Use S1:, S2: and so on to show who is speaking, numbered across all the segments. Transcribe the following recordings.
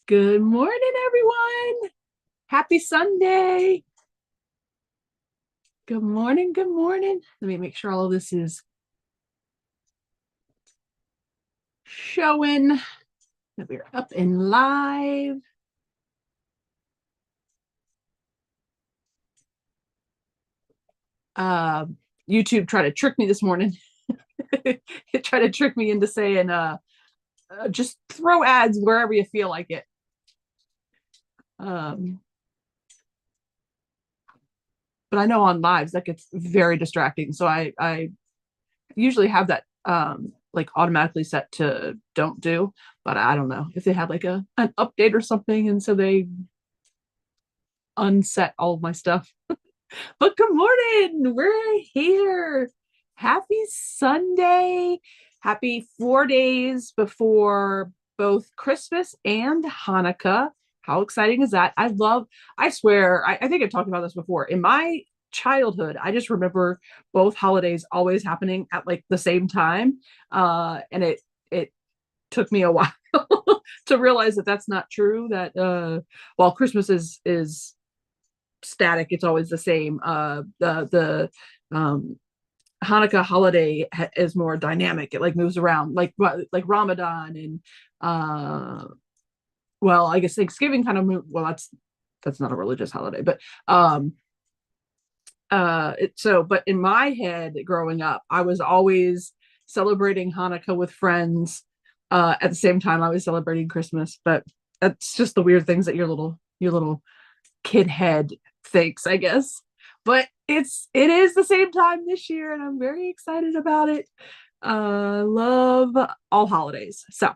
S1: Good morning, everyone. Happy Sunday. Good morning. Good morning. Let me make sure all of this is showing that we're up and live. Uh, YouTube tried to trick me this morning. It tried to trick me into saying, just throw ads wherever you feel like it. Um, but I know on lives that gets very distracting. So I usually have that like automatically set to don't do, but I don't know if they had like an update or something, and so they unset all of my stuff. But good morning, we're here. Happy Sunday. Happy 4 days before both Christmas and Hanukkah. How exciting is that? I swear, I think I've talked about this before. In my childhood, I just remember both holidays always happening at like the same time. And it took me a while to realize that that's not true. That while Christmas is static, it's always the same. The Hanukkah holiday is more dynamic. It like moves around, like Ramadan and well, I guess Thanksgiving kind of well, that's not a religious holiday, but but in my head growing up, I was always celebrating Hanukkah with friends at the same time I was celebrating Christmas. But that's just the weird things that your little kid head thinks, I guess. But it is the same time this year, and I'm very excited about it. Love all holidays. So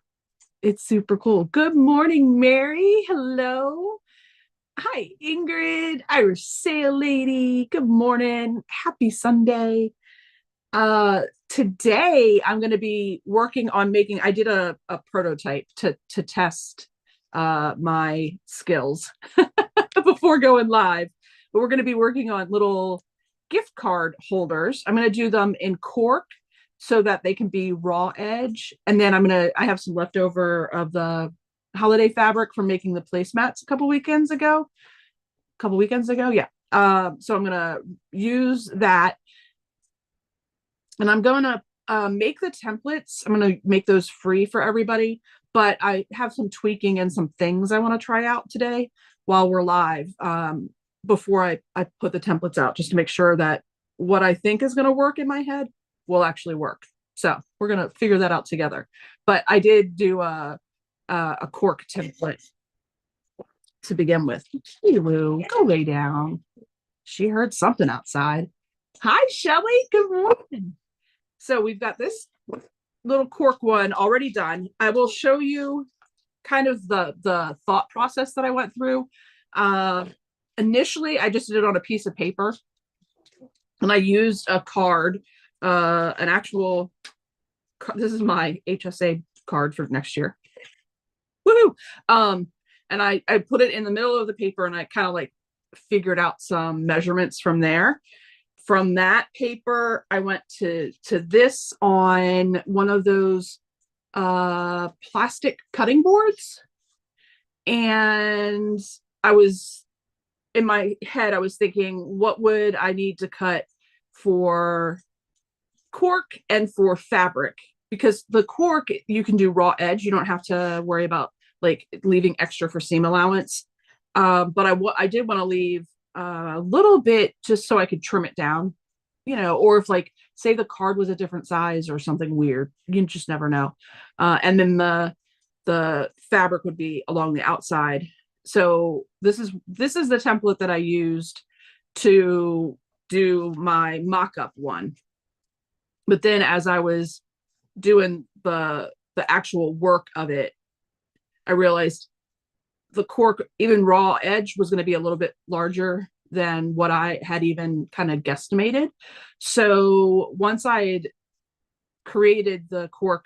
S1: it's super cool. Good morning, Mary. Hello. Hi, Ingrid, Irish Sail Lady. Good morning. Happy Sunday. Today I'm going to be working on making, I did a prototype to test my skills before going live, but we're going to be working on little gift card holders. I'm going to do them in cork so that they can be raw edge. And then I have some leftover of the holiday fabric from making the placemats a couple weekends ago. Yeah. So I'm going to use that, and I'm going to make the templates. I'm going to make those free for everybody, but I have some tweaking and some things I want to try out today while we're live, before I put the templates out, just to make sure that what I think is going to work in my head will actually work. So we're going to figure that out together. But I did do a cork template to begin with. Hey, Lou, go lay down. She heard something outside. Hi, Shelly. Good morning. So we've got this little cork one already done. I will show you kind of the thought process that I went through. Initially, I just did it on a piece of paper, and I used a card, an actual. This is my HSA card for next year. Woohoo! And I put it in the middle of the paper, and I kind of like figured out some measurements from there. From that paper, I went to this on one of those plastic cutting boards, and I was in my head, I was thinking, what would I need to cut for cork and for fabric? Because the cork, you can do raw edge. You don't have to worry about like leaving extra for seam allowance. But I did want to leave a little bit just so I could trim it down, or if like say the card was a different size or something weird, you just never know. And then the fabric would be along the outside. So this is the template that I used to do my mock-up one. But then as I was doing the actual work of it, I realized the cork, even raw edge, was going to be a little bit larger than what I had even kind of guesstimated. So once I had created the cork,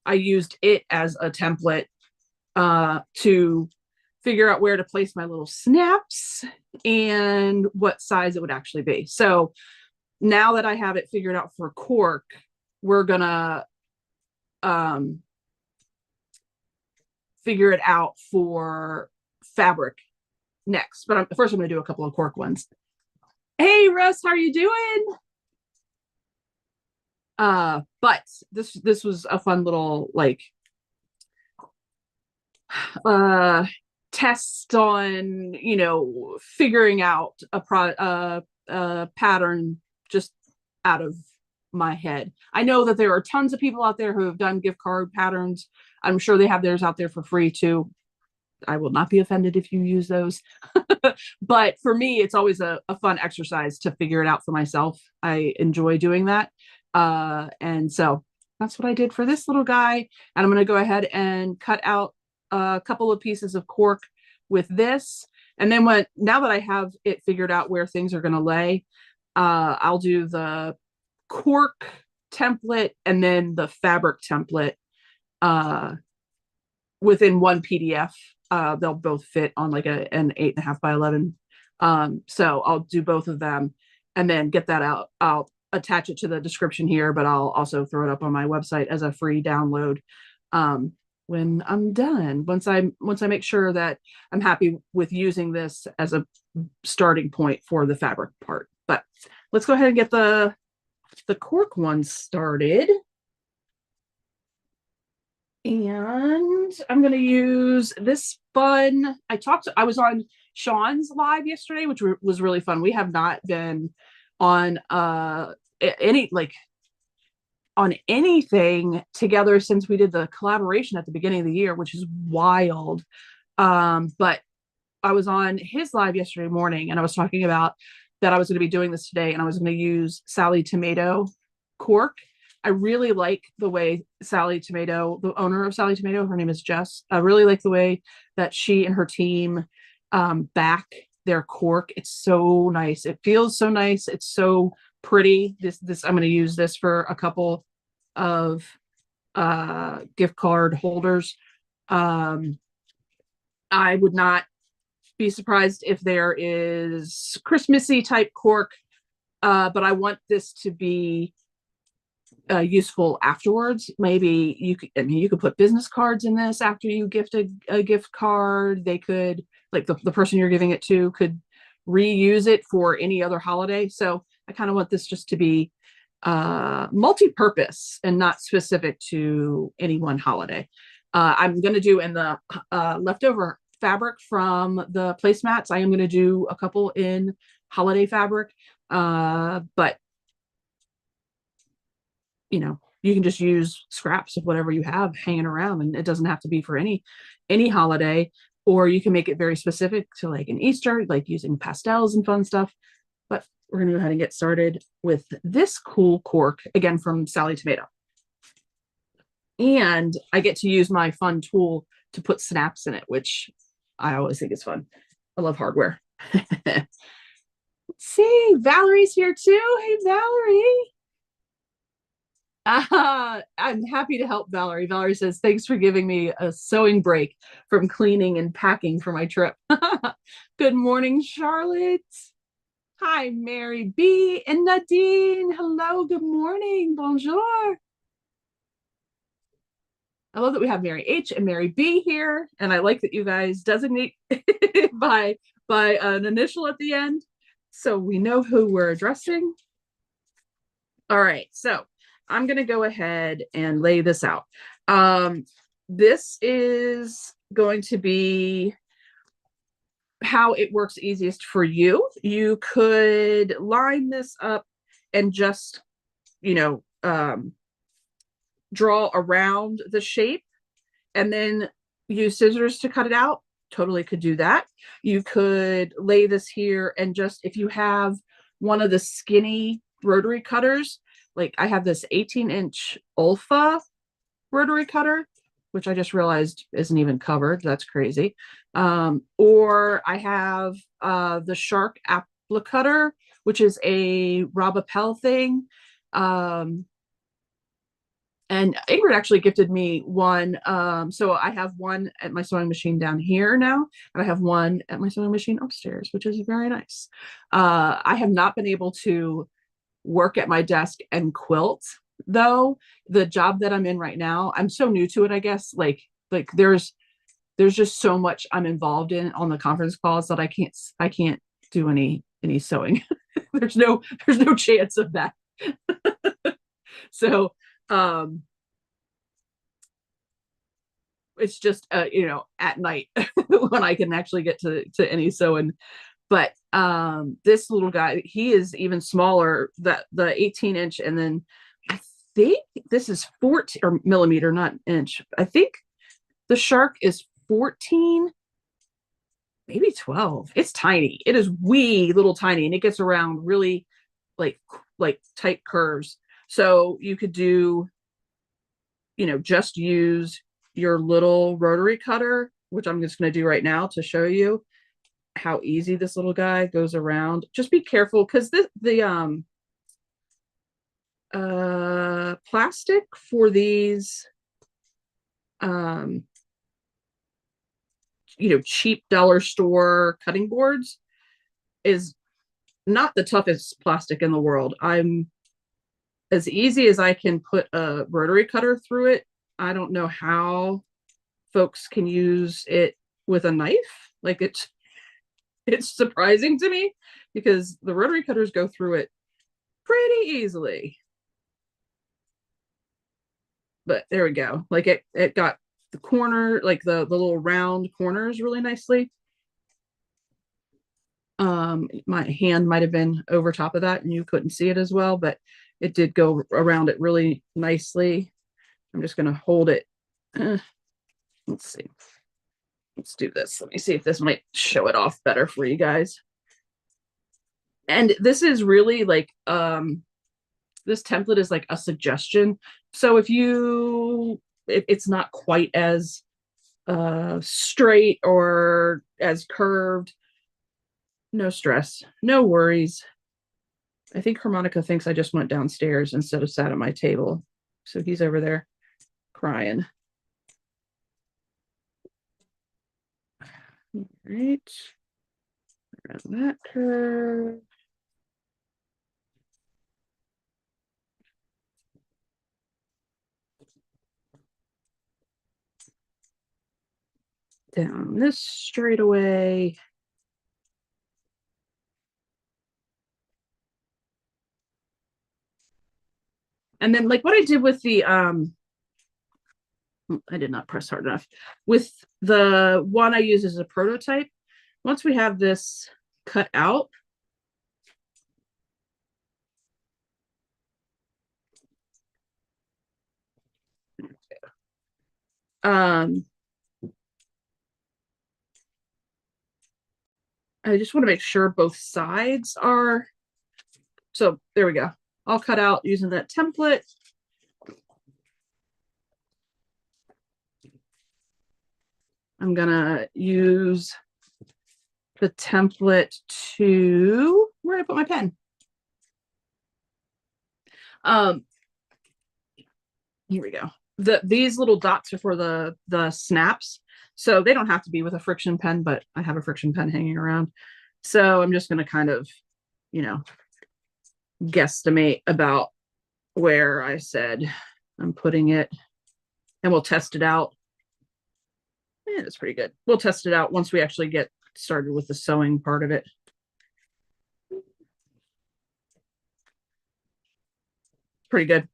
S1: I used it as a template to figure out where to place my little snaps and what size it would actually be. So now that I have it figured out for cork, we're gonna figure it out for fabric next. But first, I'm going to do a couple of cork ones. Hey, Russ, how are you doing? But this was a fun little like uh test on, figuring out a pattern just out of my head. I know that there are tons of people out there who have done gift card patterns. I'm sure they have theirs out there for free too. I will not be offended if you use those. But for me, it's always a fun exercise to figure it out for myself. I enjoy doing that. And so that's what I did for this little guy. And I'm going to go ahead and cut out a couple of pieces of cork with this. And then now that I have it figured out where things are going to lay, I'll do the cork template and then the fabric template within one PDF. They'll both fit on like an 8.5 by 11. So I'll do both of them and then get that out. I'll attach it to the description here, but I'll also throw it up on my website as a free download when I'm done. Once I make sure that I'm happy with using this as a starting point for the fabric part. But let's go ahead and get the cork one started. And I'm going to use this fun. I was on Sean's live yesterday, which was really fun. We have not been on anything together since we did the collaboration at the beginning of the year, which is wild. But I was on his live yesterday morning and I was talking about that I was going to be doing this today and I was going to use Sally Tomato cork. I really like the way Sally Tomato, the owner of Sally Tomato, her name is Jess. I really like the way that she and her team back their cork. It's so nice. It feels so nice. It's so pretty. This I'm going to use this for a couple of gift card holders. I would not be surprised if there is Christmassy type cork, but I want this to be useful afterwards. Maybe you could put business cards in this after you gift a gift card. They could, like the person you're giving it to could reuse it for any other holiday. So I kind of want this just to be multi-purpose and not specific to any one holiday. I'm going to do in the leftover fabric from the placemats. I am going to do a couple in holiday fabric, but you can just use scraps of whatever you have hanging around, and it doesn't have to be for any holiday, or you can make it very specific to like an Easter, like using pastels and fun stuff. But we're going to go ahead and get started with this cool cork, again from Sally Tomato. And I get to use my fun tool to put snaps in it, which I always think is fun. I love hardware. Let's see, Valerie's here too. Hey, Valerie. I'm happy to help Valerie. Valerie says, thanks for giving me a sewing break from cleaning and packing for my trip. Good morning, Charlotte. Hi, Mary B. and Nadine. Hello, good morning. Bonjour. I love that we have Mary H. and Mary B. here. And I like that you guys designate by an initial at the end, so we know who we're addressing. All right, so I'm going to go ahead and lay this out. This is going to be how it works easiest for you. You could line this up and just, draw around the shape and then use scissors to cut it out. Totally could do that. You could lay this here and just, if you have one of the skinny rotary cutters, like I have this 18-inch Olfa rotary cutter, which I just realized isn't even covered. That's crazy. Or I have the Shark applicutter, which is a Robapel thing. And Ingrid actually gifted me one. So I have one at my sewing machine down here now, and I have one at my sewing machine upstairs, which is very nice. I have not been able to work at my desk and quilt, though. The job that I'm in right now, I'm so new to it, I guess. Like there's there's just so much I'm involved in on the conference calls that I can't do any sewing. There's no chance of that. So um it's just at night when I can actually get to any sewing. But this little guy, he is even smaller, the 18-inch, and then I think this is 14 or millimeter, not inch. I think the shark is 14, maybe 12. It's tiny. It is wee little tiny, and it gets around really like tight curves. So you could do, just use your little rotary cutter, which I'm just going to do right now to show you how easy this little guy goes around. Just be careful, because the plastic for these cheap dollar store cutting boards is not the toughest plastic in the world. I'm as easy as I can put a rotary cutter through it. I don't know how folks can use it with a knife. Like, it's surprising to me, because the rotary cutters go through it pretty easily. But there we go. Like, it got the corner, like the little round corners really nicely. My hand might have been over top of that and you couldn't see it as well, but it did go around it really nicely. I'm just going to hold it. Let's see. Let's do this. Let me see if this might show it off better for you guys. And this is really like, this template is like a suggestion. So if it's not quite as straight or as curved, no stress, no worries. I think Harmonica thinks I just went downstairs instead of sat at my table. So he's over there crying. All right. Around that curve. Down this straightaway. And then, like what I did with the I did not press hard enough. With the one I use as a prototype, once we have this cut out, I just want to make sure both sides are, so there we go. I'll cut out using that template. I'm gonna use the template to, where did I put my pen? Here we go. These little dots are for the snaps. So they don't have to be with a friction pen, but I have a friction pen hanging around. So I'm just going to kind of, guesstimate about where I said I'm putting it, and we'll test it out. Yeah, that's pretty good. We'll test it out once we actually get started with the sewing part of it. Pretty good.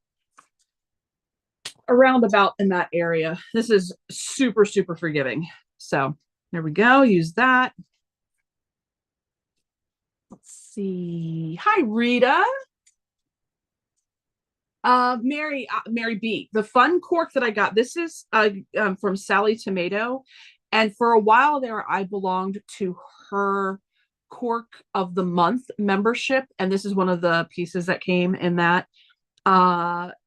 S1: Around about in that area. This is super, super forgiving. So there we go. Use that. Let's see. Hi, Rita. Mary B. The fun cork that I got. This is from Sally Tomato. And for a while there, I belonged to her cork of the month membership. And this is one of the pieces that came in that.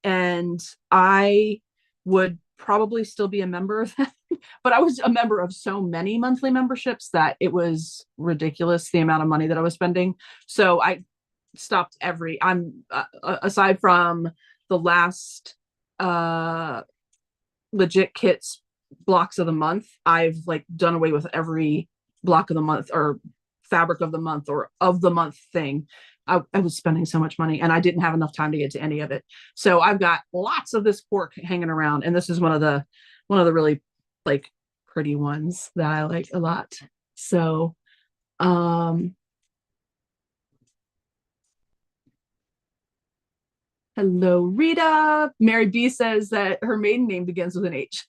S1: And I would probably still be a member of that, but I was a member of so many monthly memberships that it was ridiculous, the amount of money that I was spending. So I stopped aside from the last legit kits blocks of the month, I've like done away with every block of the month or fabric of the month or of the month thing. I was spending so much money and I didn't have enough time to get to any of it. So I've got lots of this cork hanging around, and this is one of the really like pretty ones that I like a lot. So, hello, Rita. Mary B says that her maiden name begins with an H.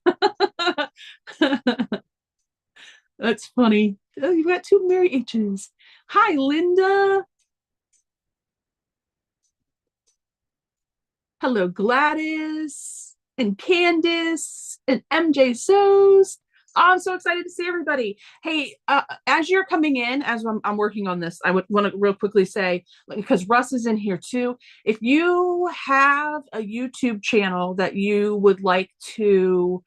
S1: That's funny. Oh, you've got two Mary H's. Hi, Linda. Hello, Gladys and Candice and MJ Sows. Oh, I'm so excited to see everybody. Hey, as you're coming in, as I'm working on this, I would want to real quickly say, because Russ is in here too, if you have a YouTube channel that you would like to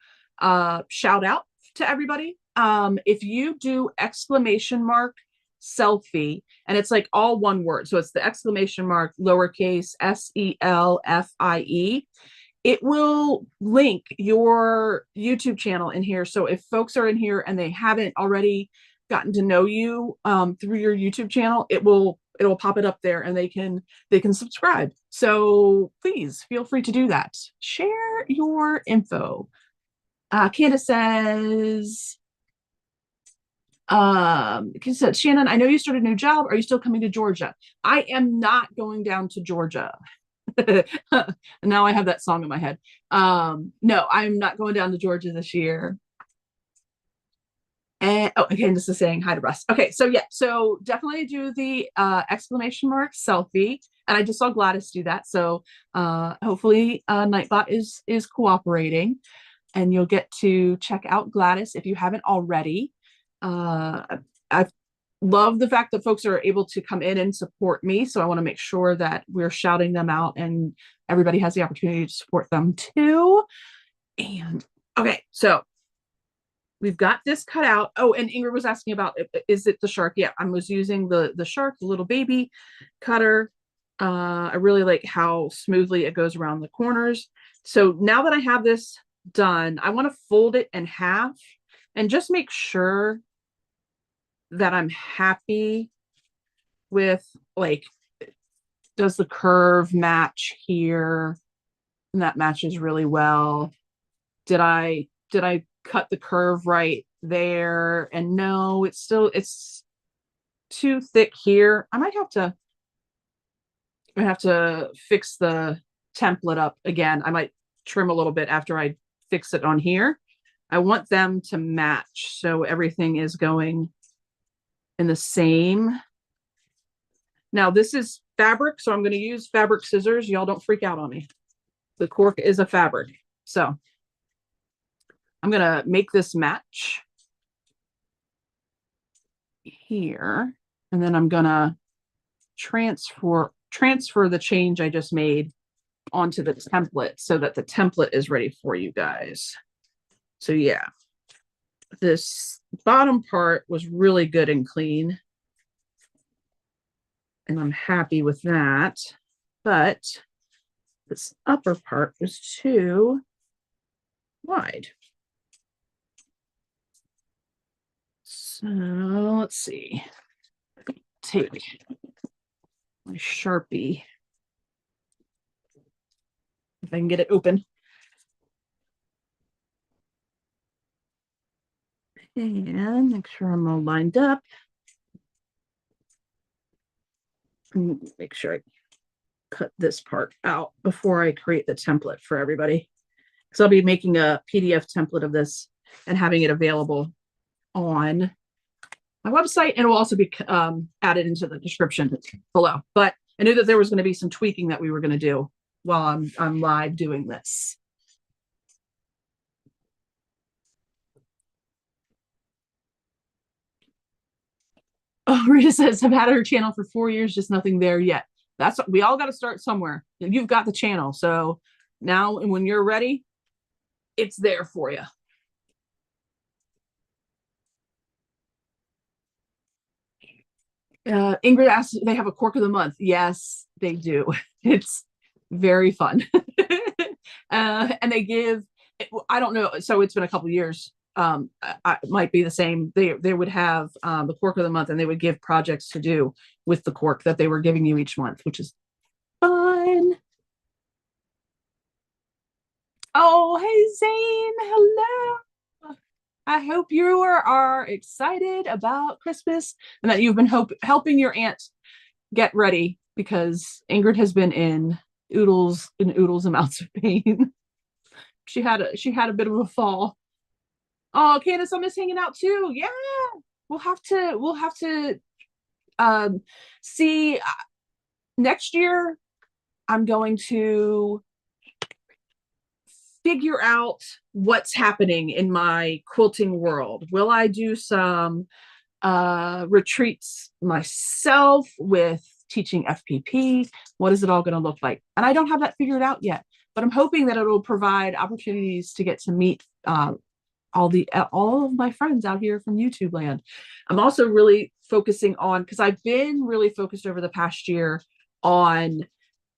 S1: shout out to everybody, if you do !selfie, and it's like all one word. So it's the ! lowercase SELFIE. It will link your YouTube channel in here. So if folks are in here and they haven't already gotten to know you through your YouTube channel, it'll pop it up there and they can subscribe. So please feel free to do that. Share your info. Candace says, Shannon, I know you started a new job. Are you still coming to Georgia? I am not going down to Georgia. Now I have that song in my head. No, I'm not going down to Georgia this year. And Candace is saying hi to Russ. Okay, so yeah, so definitely do the ! selfie. And I just saw Gladys do that. So hopefully Nightbot is cooperating, and you'll get to check out Gladys if you haven't already. I've loved the fact that folks are able to come in and support me. So I want to make sure that we're shouting them out and everybody has the opportunity to support them too. And okay, so we've got this cut out. Oh, and Ingrid was asking about, is it the shark? Yeah, I was using the shark, the little baby cutter. I really like how smoothly it goes around the corners. So now that I have this done, I want to fold it in half and just make sure that I'm happy with, like, does the curve match here? And that matches really well. Did I cut the curve right there? And no, it's too thick here. I might have to fix the template up again. I might trim a little bit after I fix it on here. I want them to match so everything is going in the same. Now this is fabric, so I'm going to use fabric scissors. Y'all don't freak out on me. The cork is a fabric. So I'm going to make this match here, and then I'm going to transfer the change I just made onto the template so that the template is ready for you guys. So yeah, this bottom part was really good and clean, and I'm happy with that. But this upper part was too wide. So let's see. Take my Sharpie, if I can get it open. And make sure I'm all lined up. And make sure I cut this part out before I create the template for everybody. So I'll be making a PDF template of this and having it available on my website, and it will also be added into the description below. But I knew that there was going to be some tweaking that we were going to do while I'm live doing this. Oh, Rita says, I've had her channel for 4 years, just nothing there yet. That's what we all got to start somewhere. You've got the channel. So now, and when you're ready, it's there for you. Ingrid asks, they have a cork of the month. Yes, they do. It's very fun. And they give, I don't know. So it's been a couple of years. It might be the same. They would have the cork of the month, and they would give projects to do with the cork that they were giving you each month, which is fun. Oh, hey, Zane. Hello. I hope you are excited about Christmas and that you've been helping your aunt get ready because Ingrid has been in oodles amounts of pain. She had a bit of a fall. Oh, Candace, I miss hanging out too. Yeah, we'll have to um see next year. I'm going to figure out what's happening in my quilting world. Will I do some retreats myself with teaching FPP? What is it all going to look like? And I don't have that figured out yet, but I'm hoping that it'll provide opportunities to get to meet all of my friends out here from YouTube land. I'm also really focusing on, because I've been really focused over the past year on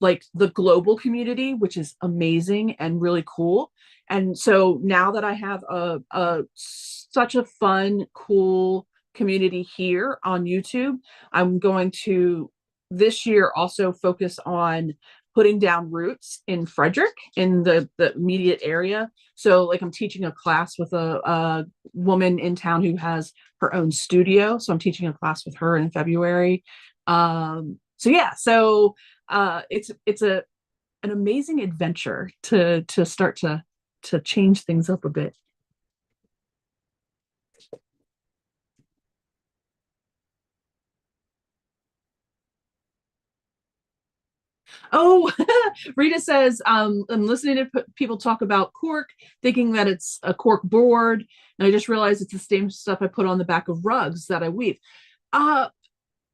S1: like the global community, which is amazing and really cool. And so now that I have a such a fun, cool community here on YouTube, I'm going to this year also focus on putting down roots in Frederick in the immediate area. So like I'm teaching a class with a woman in town who has her own studio. So I'm teaching a class with her in February. So yeah, so it's an amazing adventure to start to change things up a bit. Oh, Rita says, I'm listening to people talk about cork, thinking that it's a cork board, and I just realized it's the same stuff I put on the back of rugs that I weave. Uh,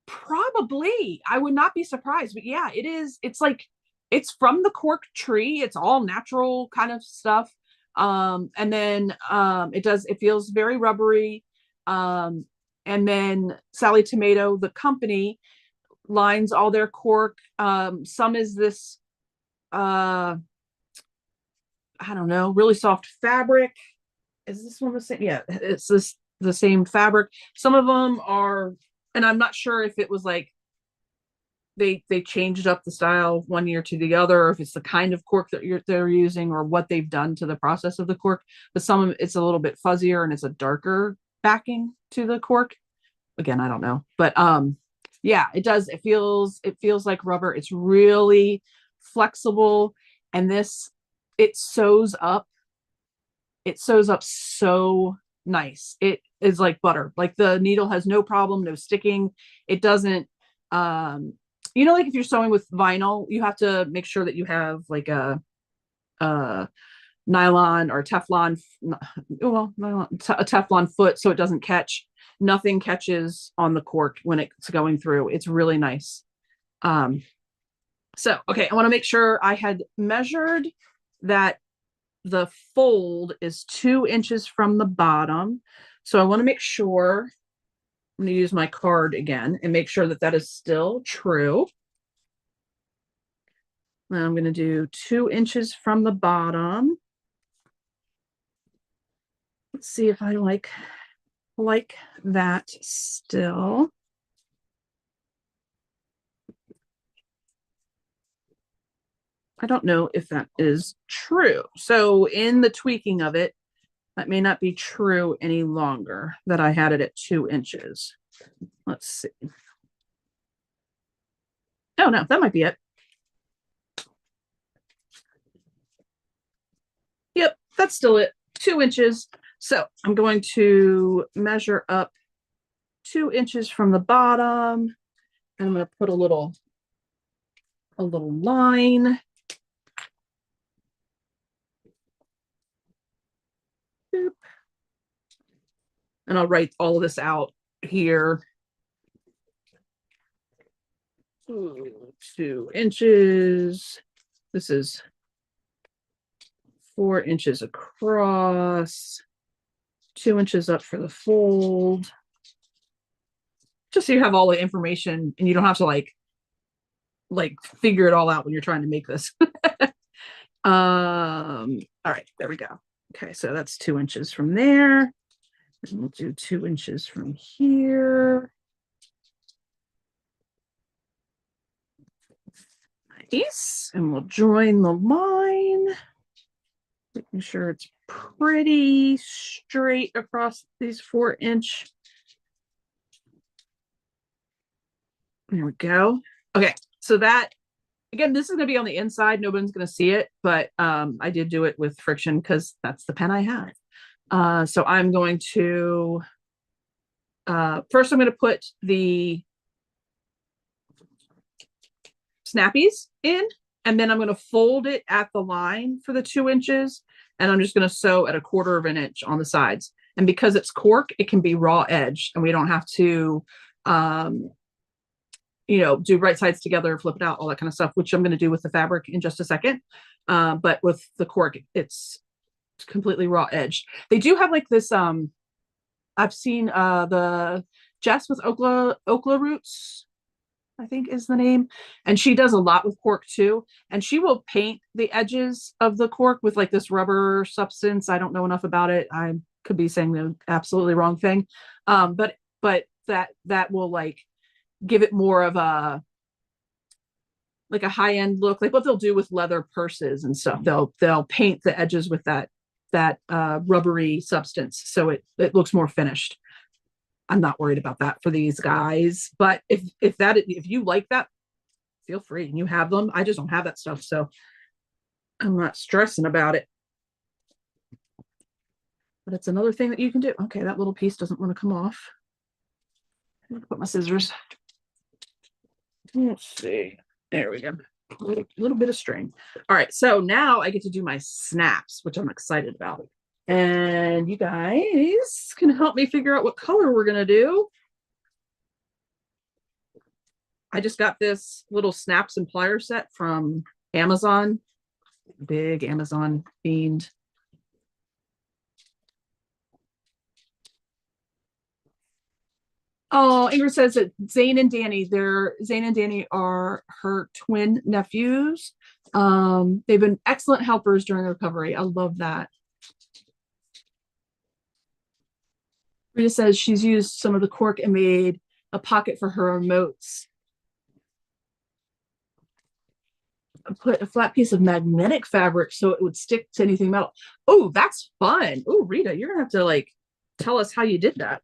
S1: Probably. I would not be surprised, but yeah, it is. It's like it's from the cork tree. It's all natural kind of stuff. And then it feels very rubbery. Um, and then Sally Tomato, the company, lines all their cork. Some is this I don't know, really soft fabric. Is this one the same? Yeah, it's this the same fabric. Some of them are, and I'm not sure if it was like they changed up the style one year to the other, or if it's the kind of cork that they're using, or what they've done to the process of the cork. But some of it's a little bit fuzzier and it's a darker backing to the cork. Again, I don't know, but yeah, it does. It feels like rubber. It's really flexible, and this it sews up. It sews up so nice. It is like butter. Like the needle has no problem, no sticking. It doesn't um like if you're sewing with vinyl, you have to make sure that you have like a nylon or Teflon, a Teflon foot so it doesn't catch. Nothing catches on the cork when it's going through. It's really nice. Um, so, okay, I want to make sure I had measured that the fold is 2 inches from the bottom. So I want to make sure I'm going to use my card again and make sure that that is still true. Now I'm going to do 2 inches from the bottom. Let's see if I like that still. I don't know if that is true. So in the tweaking of it, that may not be true any longer, that I had it at 2 inches. Let's see. Oh no, that might be it. Yep, that's still it. 2 inches. So I'm going to measure up 2 inches from the bottom. And I'm going to put a little line. Boop. And I'll write all of this out here. 2 inches. This is 4 inches across, 2 inches up for the fold. Just so you have all the information and you don't have to like figure it all out when you're trying to make this. All right, there we go. Okay, so that's 2 inches from there. And we'll do 2 inches from here. Nice. And we'll join the line. Making sure it's pretty straight across these 4-inch. There we go. Okay, so that, again, this is going to be on the inside. Nobody's going to see it, but I did do it with friction because that's the pen I have. So I'm going to, first I'm going to put the snappies in, and then I'm going to fold it at the line for the 2 inches, and I'm just going to sew at 1/4 of an inch on the sides. And because it's cork, it can be raw edge, and we don't have to, do right sides together, flip it out, all that kind of stuff, which I'm going to do with the fabric in just a second. But with the cork, it's completely raw edge. They do have like this, I've seen the Jess with Okla Roots, I think is the name. And she does a lot with cork too. And she will paint the edges of the cork with like this rubber substance. I don't know enough about it. I could be saying the absolutely wrong thing. But that will like give it more of a high-end look, like what they'll do with leather purses and stuff. They'll paint the edges with that rubbery substance, so it looks more finished. I'm not worried about that for these guys, but if you like that, feel free, and you have them. I just don't have that stuff, so I'm not stressing about it. But it's another thing that you can do. Okay, that little piece doesn't want to come off. I'm gonna put my scissors. Let's see. There we go. A little bit of string. All right, so now I get to do my snaps, which I'm excited about. And you guys can help me figure out what color we're going to do. I just got this little snaps and plier set from Amazon. Big Amazon fiend. Oh, Ingrid says that Zane and Danny are her twin nephews. They've been excellent helpers during the recovery. I love that. Rita says she's used some of the cork and made a pocket for her remotes. Put a flat piece of magnetic fabric so it would stick to anything metal. Oh, that's fun. Oh, Rita, you're gonna have to like tell us how you did that.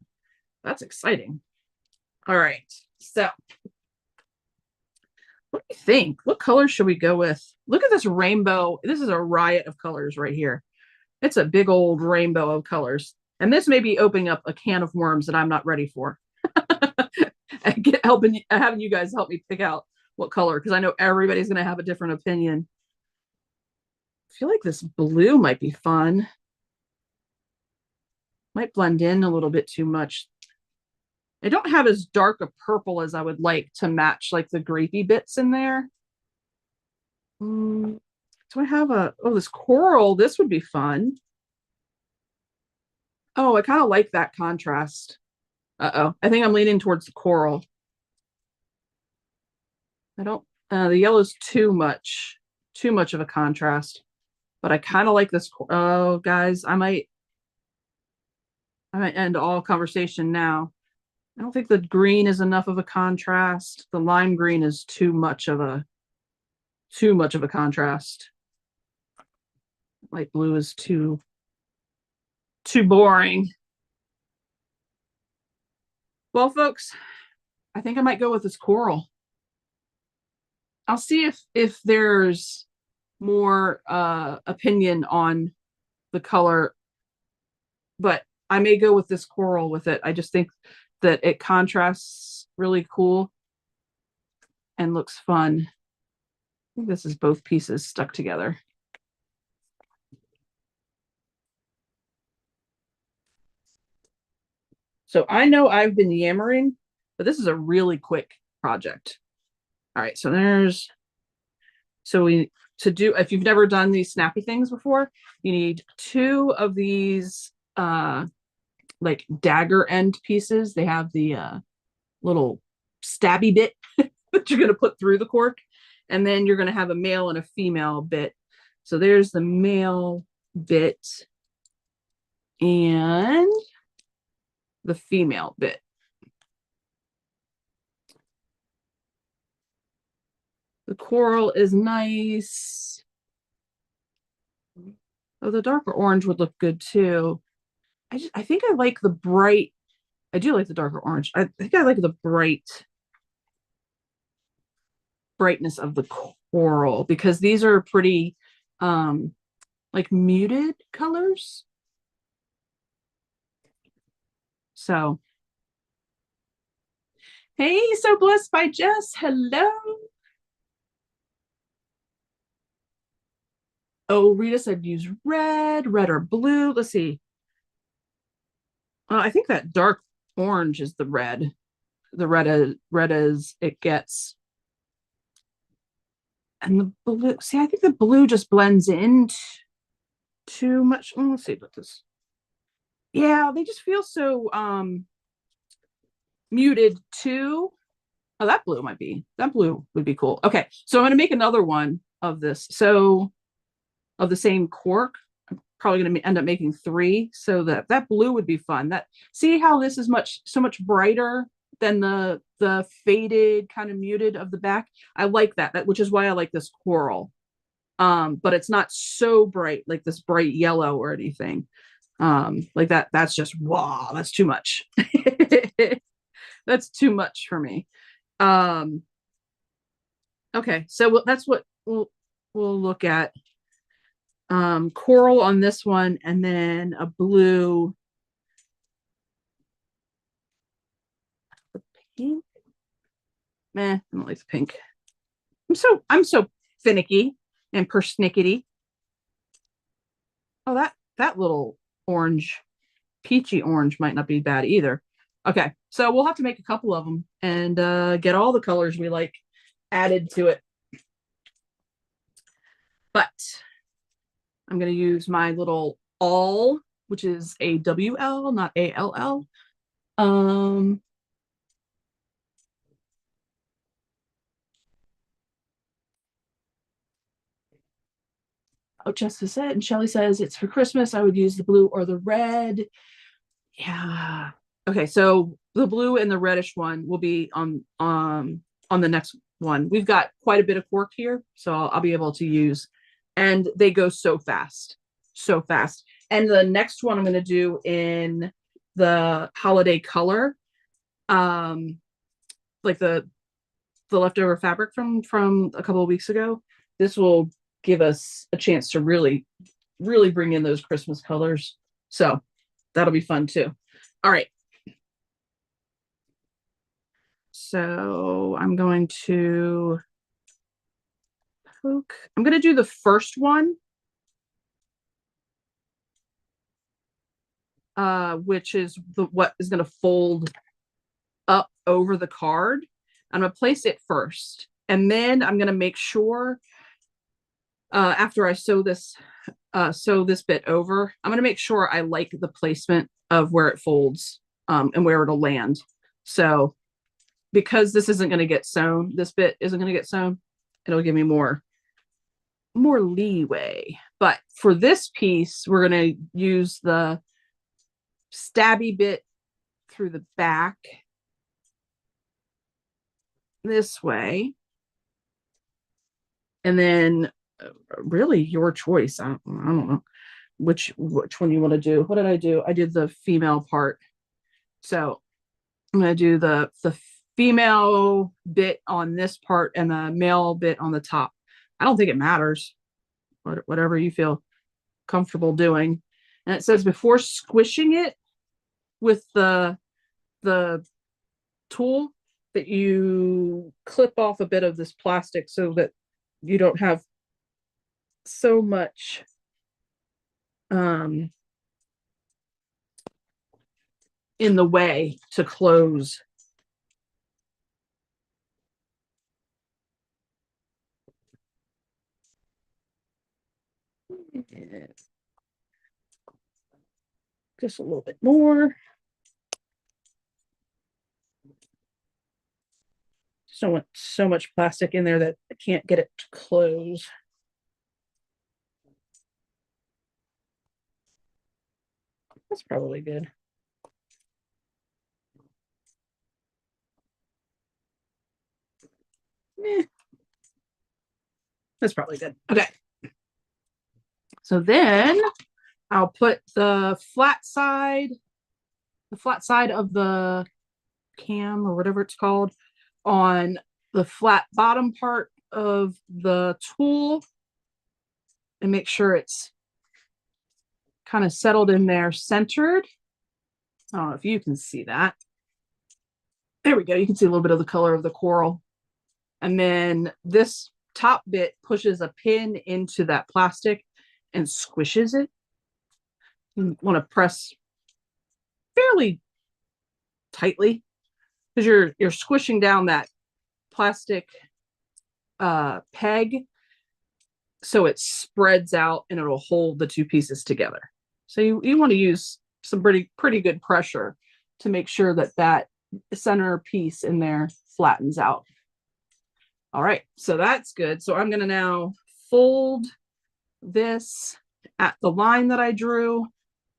S1: That's exciting. All right, so what do you think? What color should we go with? Look at this rainbow. This is a riot of colors right here. It's a big old rainbow of colors. And this may be opening up a can of worms that I'm not ready for. And having you guys help me pick out what color, because I know everybody's going to have a different opinion. I feel like this blue might be fun. Might blend in a little bit too much. I don't have as dark a purple as I would like to match like the grapey bits in there. Do I have this coral? This would be fun. Oh, I kind of like that contrast. Uh-oh, I think I'm leaning towards the coral. I don't, the yellow's too much of a contrast, but I kind of like this. Oh, guys, I might end all conversation now. I don't think the green is enough of a contrast. The lime green is too much of a contrast. Light blue is too boring. Well, folks, I think I might go with this coral. I'll see if there's more opinion on the color, but I may go with this coral with it. I just think that it contrasts really cool and looks fun. I think this is both pieces stuck together. So I know I've been yammering, but this is a really quick project. All right, so if you've never done these snappy things before, you need 2 of these like dagger end pieces. They have the little stabby bit that you're going to put through the cork, and then you're going to have a male and a female bit. So there's the male bit and the female bit. The coral is nice. Oh, the darker orange would look good too. I think I like the bright. I do like the darker orange. I think I like the brightness of the coral because these are pretty um like muted colors. So, hey, so blessed by Jess. Hello. Oh, Rita said use red or blue. Let's see. I think that dark orange is the red. The red as it gets. And the blue, see, I think the blue just blends in too much. Let's see what this. Yeah, they just feel so muted too. Oh, that blue would be cool. Okay, so I'm gonna make another one of this. So of the same cork. I'm probably gonna end up making three. So that blue would be fun. That see how this is so much brighter than the faded kind of muted of the back. I like that, which is why I like this coral. But it's not so bright like this bright yellow or anything. Like that's just wow, that's too much. That's too much for me. Um, okay, so that's what we'll look at. Coral on this one, and then a blue. The pink. Meh, I don't like the pink. I'm so finicky and persnickety. Oh, that little orange, peachy orange might not be bad either. Okay, so we'll have to make a couple of them and get all the colors we like added to it. But I'm going to use my little awl, which is a WL, not ALL. Oh, Jessica said, and Shelly says it's for Christmas. I would use the blue or the red. Yeah. Okay, so the blue and the reddish one will be on the next one. We've got quite a bit of cork here, so I'll be able to use, and they go so fast, so fast. And the next one I'm going to do in the holiday color, um, like the leftover fabric from a couple of weeks ago. This will give us a chance to really bring in those Christmas colors. So that'll be fun too. All right. So I'm going to poke. I'm going to do the first one, which is what is going to fold up over the card. I'm going to place it first. And then I'm going to make sure after I sew this bit over, I'm going to make sure I like the placement of where it folds and where it'll land. So because this isn't going to get sewn, this bit isn't going to get sewn, it'll give me more leeway. But for this piece, we're going to use the stabby bit through the back this way. And then really your choice. I don't know which one you want to do. What did I do? I did the female part. So I'm going to do the female bit on this part and the male bit on the top. I don't think it matters. Whatever you feel comfortable doing. And it says before squishing it with the tool that you clip off a bit of this plastic so that you don't have so much in the way to close. Just a little bit more. Just don't want so much plastic in there that I can't get it to close. That's probably good. That's probably good. Okay. So then I'll put the flat side of the cam or whatever it's called on the flat bottom part of the tool and make sure it's kind of settled in there, centered. I don't know if you can see that. There we go. You can see a little bit of the color of the coral. And then this top bit pushes a pin into that plastic and squishes it. You want to press fairly tightly because you're squishing down that plastic peg so it spreads out and it'll hold the two pieces together. So you want to use some pretty good pressure to make sure that that center piece in there flattens out. All right, so that's good. So I'm going to now fold this at the line that I drew.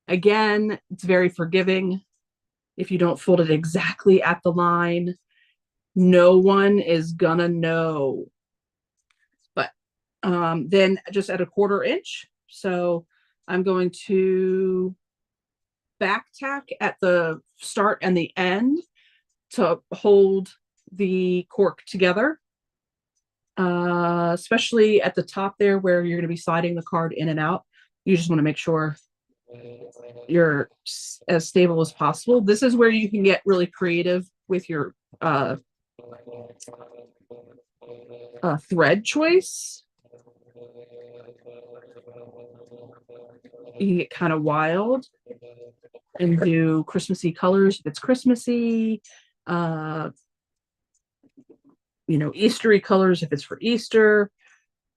S1: Again, it's very forgiving. If you don't fold it exactly at the line, no one is gonna know. But then just at a 1/4 inch. So I'm going to back tack at the start and the end to hold the cork together. Especially at the top there where you're going to be sliding the card in and out. You just want to make sure you're as stable as possible. This is where you can get really creative with your thread choice. You can get kind of wild and do Christmassy colors if it's Christmassy, Eastery colors if it's for Easter,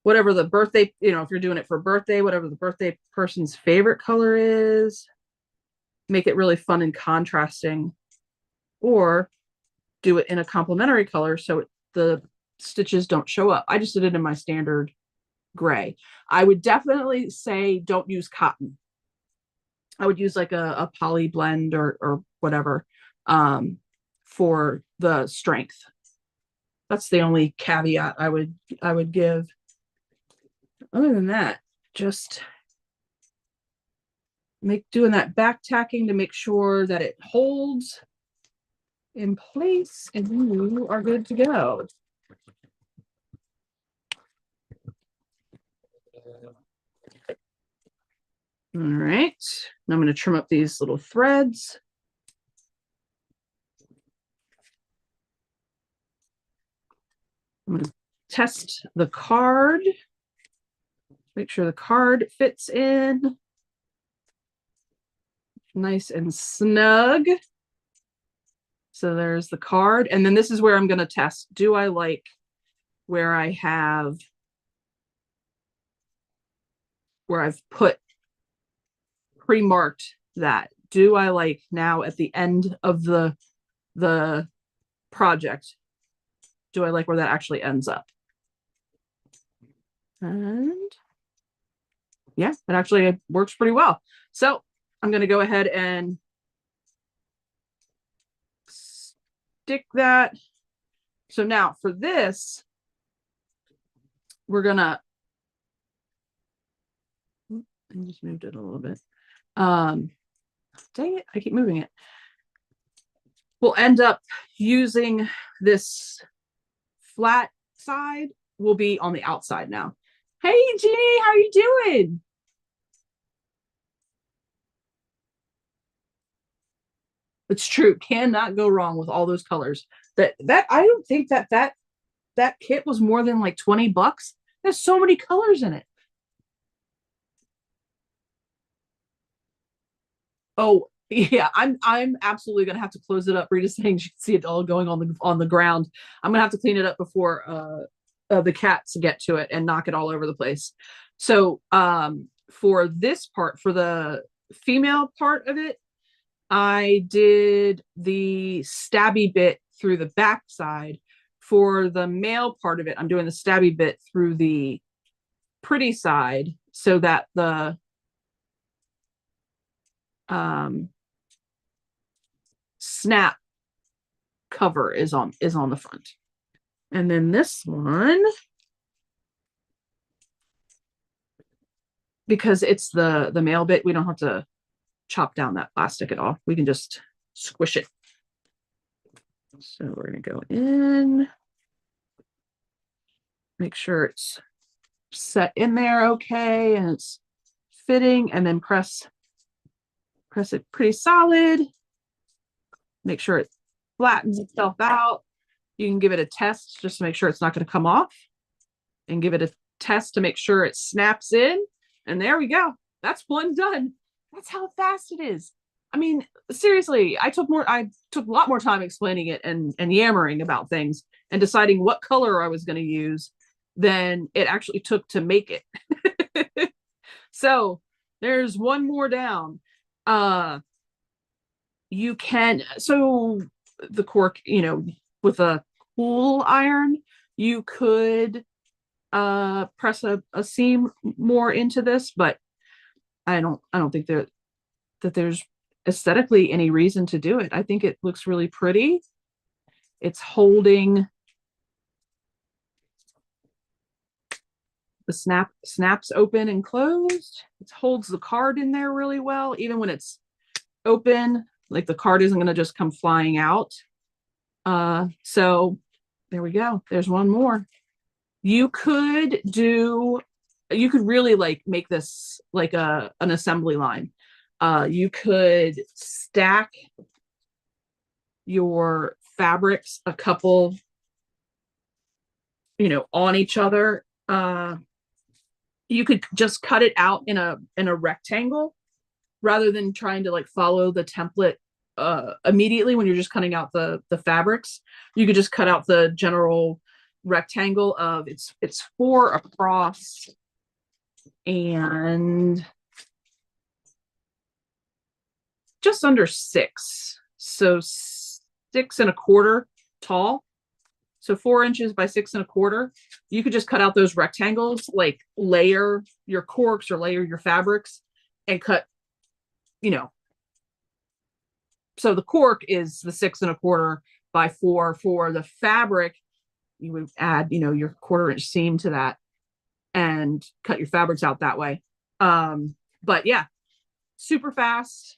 S1: whatever the birthday, if you're doing it for birthday, whatever the birthday person's favorite color is, make it really fun and contrasting, or do it in a complementary color so the stitches don't show up. I just did it in my standard gray. I would definitely say don't use cotton. I would use like a poly blend or whatever for the strength. That's the only caveat I would give. Other than that, just doing that back tacking to make sure that it holds in place and you are good to go. All right, now I'm going to trim up these little threads. I'm going to test the card. Make sure the card fits in nice and snug. So there's the card. And then this is where I'm going to test. Do I like where I've put pre-marked that? Do I like now at the end of the project? Do I like where that actually ends up? And yeah, it actually works pretty well. So I'm going to go ahead and stick that. So now for this, we're gonna, I just moved it a little bit. Dang it, I keep moving it. We'll end up using this flat side will be on the outside now. Hey, Jeannie, how are you doing? It's true. Cannot go wrong with all those colors. That I don't think that kit was more than like $20. There's so many colors in it. Oh yeah, I'm absolutely gonna have to close it up. Rita's saying she can see it all going on the ground. I'm gonna have to clean it up before the cats get to it and knock it all over the place. So for this part, for the female part of it, I did the stabby bit through the back side. For the male part of it, I'm doing the stabby bit through the pretty side so that the snap cover is on the front. And then this one, because it's the male bit, we don't have to chop down that plastic at all. We can just squish it. So we're going to go in, make sure it's set in there okay and it's fitting, and then press it pretty solid. Make sure it flattens itself out. You can give it a test just to make sure it's not going to come off, and give it a test to make sure it snaps in. And there we go. That's one done. That's how fast it is. I mean, seriously, I took a lot more time explaining it and yammering about things and deciding what color I was going to use than it actually took to make it. So there's one more down. You can, so the cork, with a cool iron, you could press a seam more into this, but I don't think that there's aesthetically any reason to do it. I think it looks really pretty. It's holding the snaps open and closed. It holds the card in there really well, even when it's open. Like, the card isn't going to just come flying out. So there we go. There's one more. You could really like make this like an assembly line. You could stack your fabrics a couple, on each other. You could just cut it out in a rectangle rather than trying to like follow the template immediately when you're just cutting out the fabrics. You could just cut out the general rectangle of it's 4 across and just under 6, so 6 1/4 tall, so 4 inches by 6 1/4. You could just cut out those rectangles, like layer your corks or layer your fabrics and cut, so the cork is the 6 1/4 by 4. For the fabric, you would add, your 1/4 inch seam to that and cut your fabrics out that way. But yeah, super fast,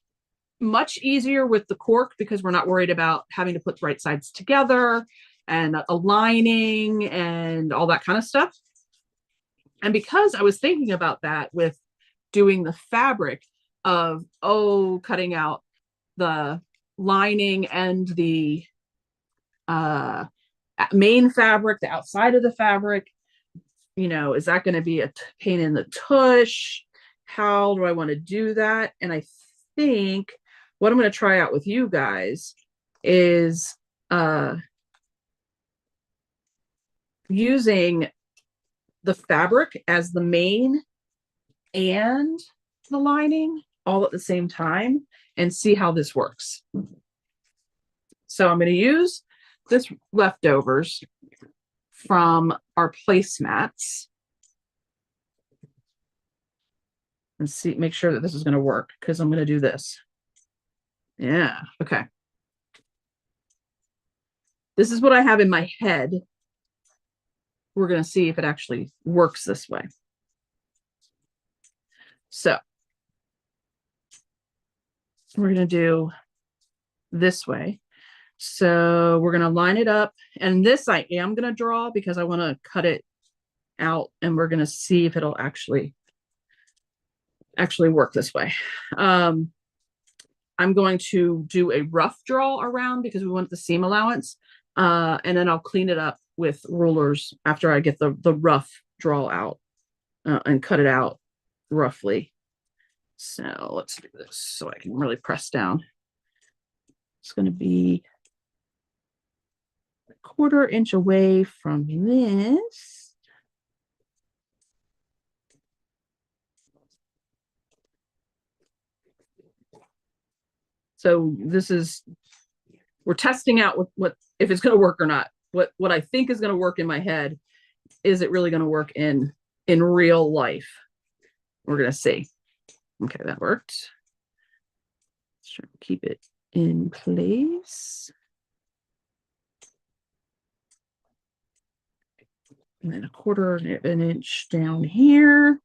S1: much easier with the cork because we're not worried about having to put the right sides together and aligning and all that kind of stuff. And because I was thinking about that with doing the fabric of, cutting out the lining and the main fabric, the outside of the fabric, is that going to be a pain in the tush? How do I want to do that? And I think what I'm going to try out with you guys is using the fabric as the main and the lining all at the same time and see how this works. So I'm going to use this leftovers from our placemats and make sure that this is going to work, because I'm going to do this. Yeah, okay. This is what I have in my head. We're going to see if it actually works this way. So we're going to do this way. So we're going to line it up, and this I am going to draw because I want to cut it out, and we're going to see if it'll actually work this way. I'm going to do a rough draw around because we want the seam allowance, and then I'll clean it up with rulers after I get the rough draw out and cut it out roughly. So let's do this so I can really press down. It's going to be 1/4 inch away from this. So this is, we're testing out what if it's going to work or not. What I think is going to work in my head, is it really going to work in real life? We're going to see. Okay, that worked. Let's try to keep it in place. And then 1/4 of an inch down here.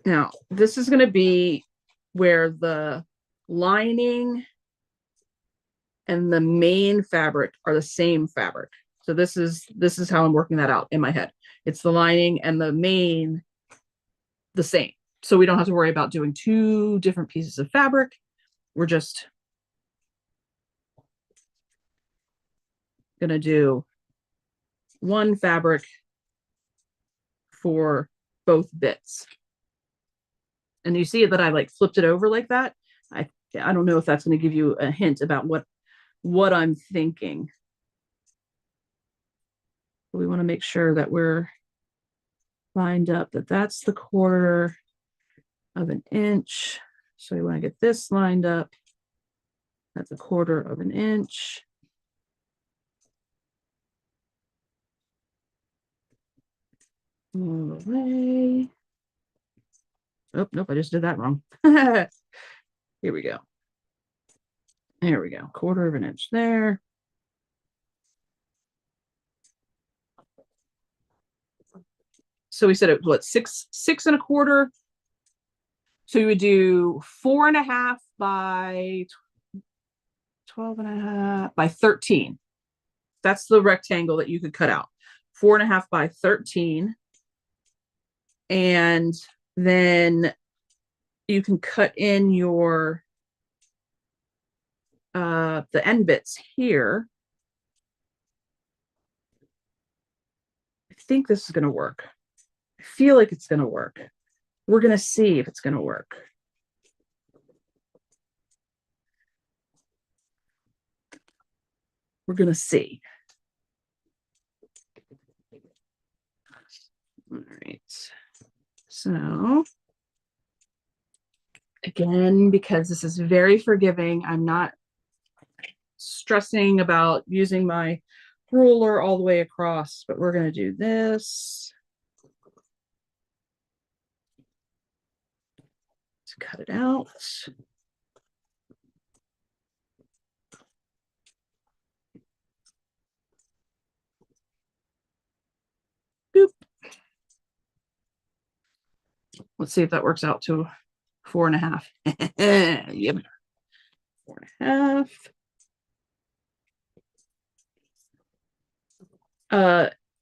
S1: Now, this is going to be where the lining and the main fabric are the same fabric. So this is how I'm working that out in my head. It's the lining and the main the same. So we don't have to worry about doing two different pieces of fabric. We're just going to do one fabric for both bits. And you see that I like flipped it over like that. I don't know if that's going to give you a hint about what I'm thinking. We want to make sure that we're lined up, that that's the 1/4 of an inch. So we want to get this lined up. That's a 1/4 of an inch. All the way. Oh, nope, I just did that wrong. Here we go. There we go. 1/4 of an inch there. So we said it was what, 6 1/4. So you would do 4.5 by 12.5 by 13. That's the rectangle that you could cut out. 4.5 by 13. And then you can cut in your the end bits here. I think this is going to work. I feel like it's going to work. We're going to see if it's going to work. We're going to see. All right. So again, because this is very forgiving, I'm not stressing about using my ruler all the way across, but we're going to do this. Let's cut it out. Boop. Let's see if that works out to 4.5. Yep. 4.5.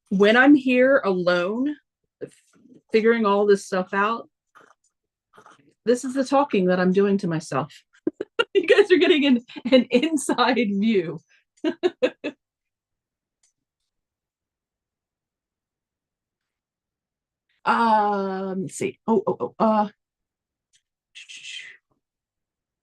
S1: When I'm here alone, figuring all this stuff out, this is the talking that I'm doing to myself. You guys are getting an inside view. Let's see.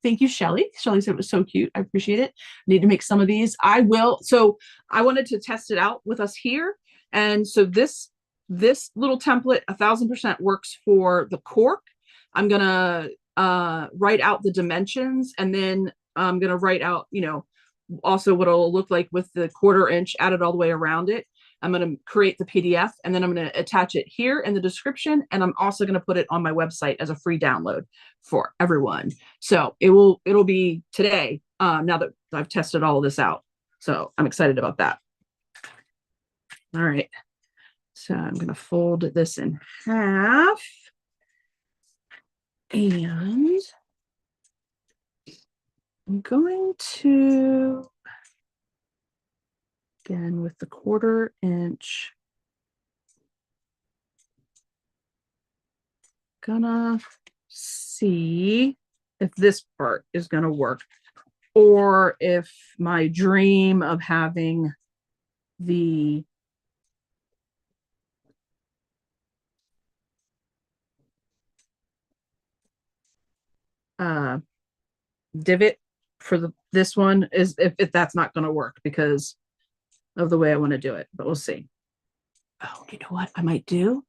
S1: Thank you, Shelly. Shelly said it was so cute. I appreciate it. Need to make some of these. I will. So I wanted to test it out with us here. And so this little template 1,000% works for the cork. I'm gonna write out the dimensions, and then I'm gonna write out, also what it'll look like with the 1/4 inch added all the way around it. I'm going to create the PDF, and then I'm going to attach it here in the description. And I'm also going to put it on my website as a free download for everyone. So it'll be today, now that I've tested all of this out. So I'm excited about that. All right. So I'm going to fold this in half. And I'm going to, again, with the 1/4 inch, gonna see if this part is gonna work, or if my dream of having the divot for this one is if that's not gonna work because of the way I want to do it, but we'll see. Oh, you know what I might do?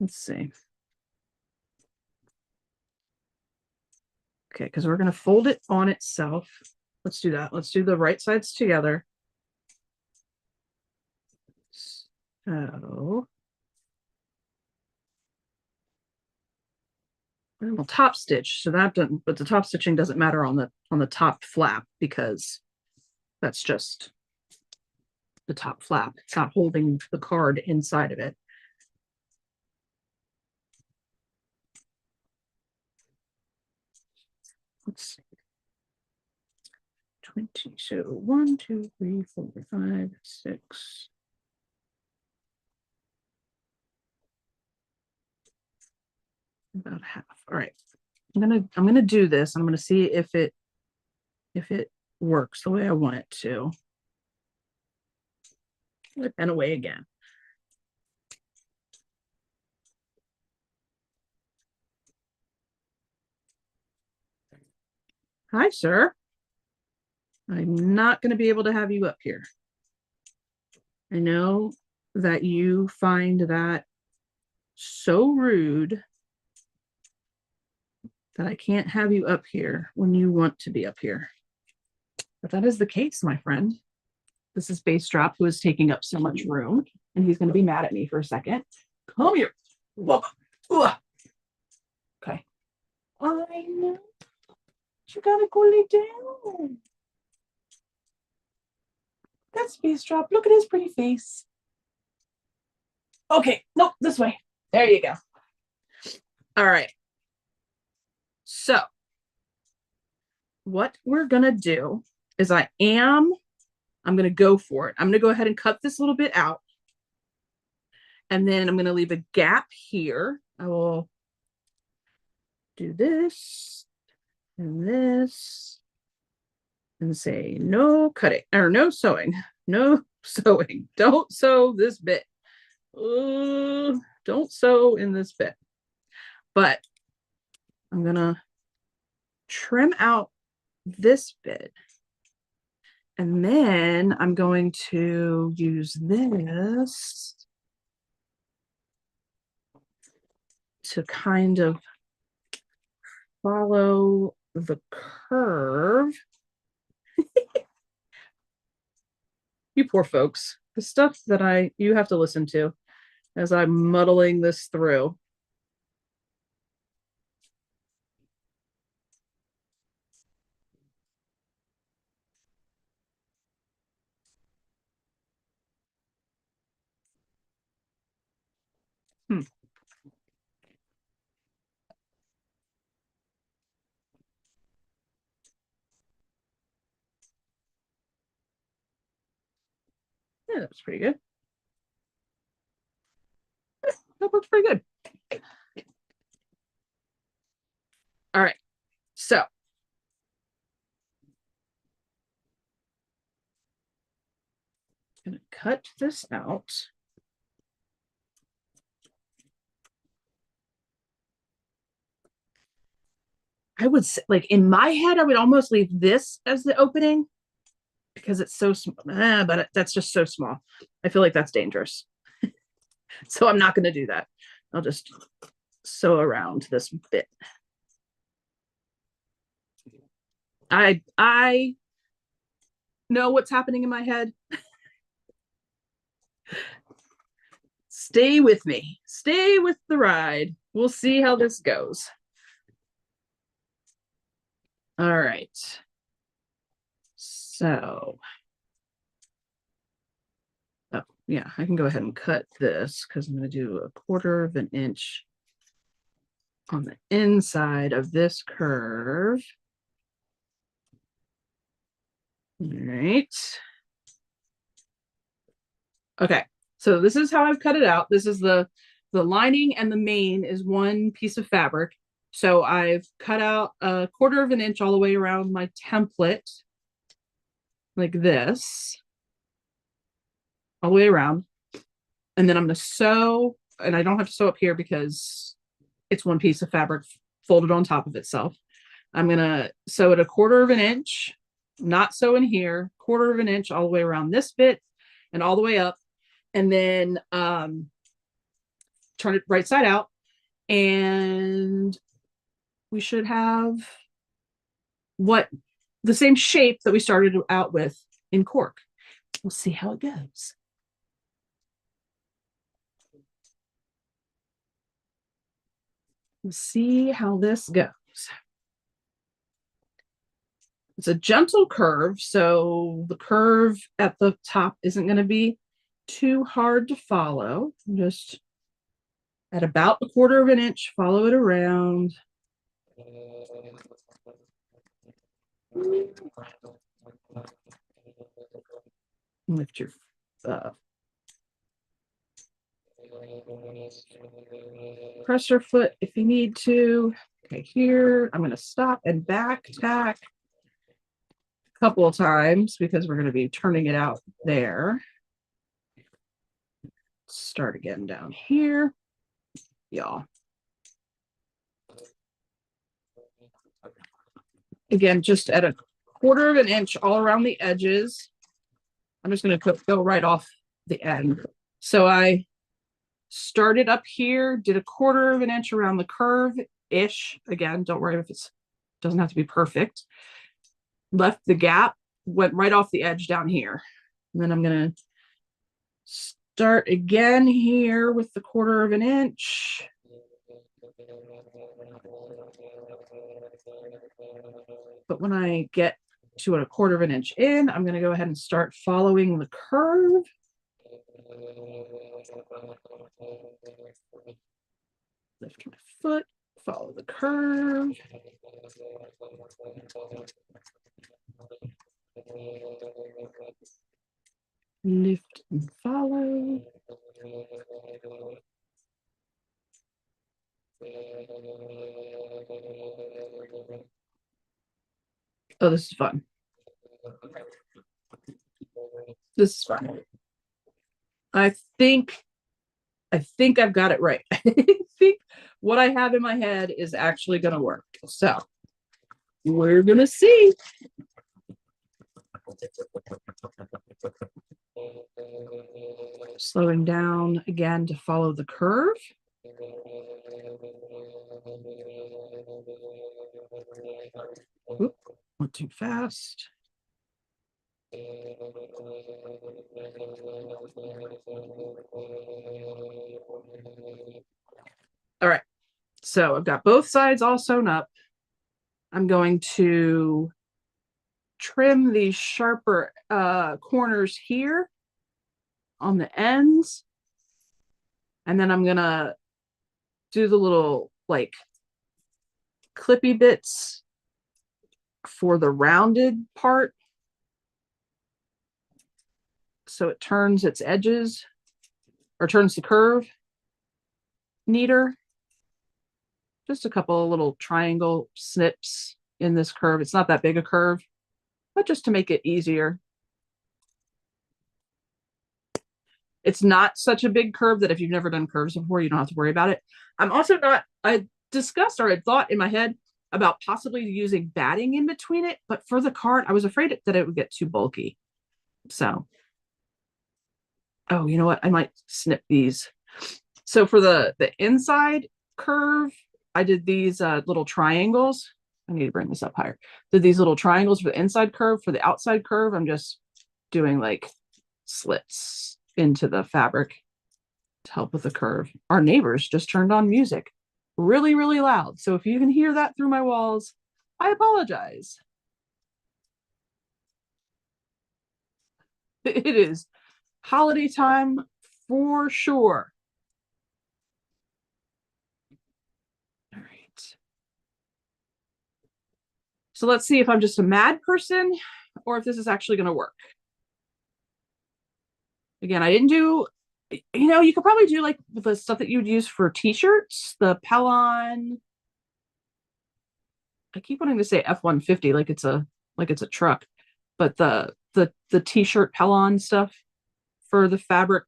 S1: Let's see. Okay, because we're going to fold it on itself. Let's do that. Let's do the right sides together. So Well, top stitch, so that doesn't, but the top stitching doesn't matter on the top flap because that's just the top flap. It's not holding the card inside of it. Let's see. 20. So 1, 2, 3, 4, 5, 6. About half. All right. I'm gonna do this. I'm gonna see if it works the way I want it to. And away again. Hi, sir. I'm not going to be able to have you up here. I know that you find that so rude that I can't have you up here when you want to be up here. But that is the case, my friend. This is Bass Drop, who is taking up so much room, and he's going to be mad at me for a second. Come here. Whoa. Okay. I know. You gotta go lay down. That's Bass Drop. Look at his pretty face. Okay, nope, this way. There you go. All right. So what we're gonna do is I'm gonna go for it. I'm gonna go ahead and cut this little bit out. And then I'm gonna leave a gap here. I will do this and say no cutting or no sewing. No sewing. Don't sew this bit. Don't sew in this bit. But I'm gonna trim out this bit. And then I'm going to use this to kind of follow the curve. You poor folks. The stuff that you have to listen to as I'm muddling this through. Yeah, that was pretty good. That works pretty good. All right. So I'm going to cut this out. I would say, like in my head, I would almost leave this as the opening because it's so small, but that's just so small. I feel like that's dangerous. So I'm not going to do that. I'll just sew around this bit. I know what's happening in my head. Stay with me. Stay with the ride. We'll see how this goes. All right. So, oh, yeah, I can go ahead and cut this because I'm going to do 1/4 of an inch on the inside of this curve. All right. Okay, so this is how I've cut it out. This is the lining, and the main is one piece of fabric. So I've cut out 1/4 of an inch all the way around my template, like this, all the way around. And then I'm going to sew, and I don't have to sew up here because it's one piece of fabric folded on top of itself. I'm going to sew it 1/4 of an inch, not sew in here, 1/4 of an inch all the way around this bit and all the way up. And then turn it right side out, and we should have the same shape that we started out with in cork. We'll see how it goes. We'll see how this goes. It's a gentle curve, so the curve at the top isn't going to be too hard to follow. Just at about 1/4 of an inch, follow it around. Lift your press your foot if you need to. Okay, here I'm going to stop and back tack a couple of times because we're going to be turning it out there. Start again down here, y'all. Again, just at 1/4 of an inch all around the edges. I'm just going to go right off the end. So I started up here, did 1/4 of an inch around the curve-ish. Again, don't worry if it doesn't have to be perfect. Left the gap, went right off the edge down here. And then I'm going to start again here with the 1/4 of an inch. But when I get to a 1/4 of an inch in, I'm going to go ahead and start following the curve. Lift my foot, follow the curve. Lift and follow. Oh, this is fun. This is fun. I think I've got it right. I think what I have in my head is actually going to work. So we're going to see. Slowing down again to follow the curve. Oop, not too fast. All right, so I've got both sides all sewn up. I'm going to trim these sharper corners here on the ends, and then I'm gonna do the little like clippy bits for the rounded part so it turns its edges or turns the curve neater. Just a couple of little triangle snips in this curve. It's not that big a curve, but just to make it easier. It's not such a big curve that if you've never done curves before, you don't have to worry about it. I'm also not, I discussed or I thought in my head about possibly using batting in between it, but for the card, I was afraid that it would get too bulky. So, oh, you know what? I might snip these. So for the inside curve, I did these little triangles. I need to bring this up higher. Did these little triangles for the inside curve. For the outside curve, I'm just doing like slits into the fabric to help with the curve. Our neighbors just turned on music really, really loud. So if you can hear that through my walls, I apologize. It is holiday time for sure. All right. So let's see if I'm just a mad person or if this is actually going to work. Again, I didn't do, you could probably do like the stuff that you would use for t-shirts, the Pellon. I keep wanting to say F-150 like it's a truck, but the t-shirt Pellon stuff for the fabric.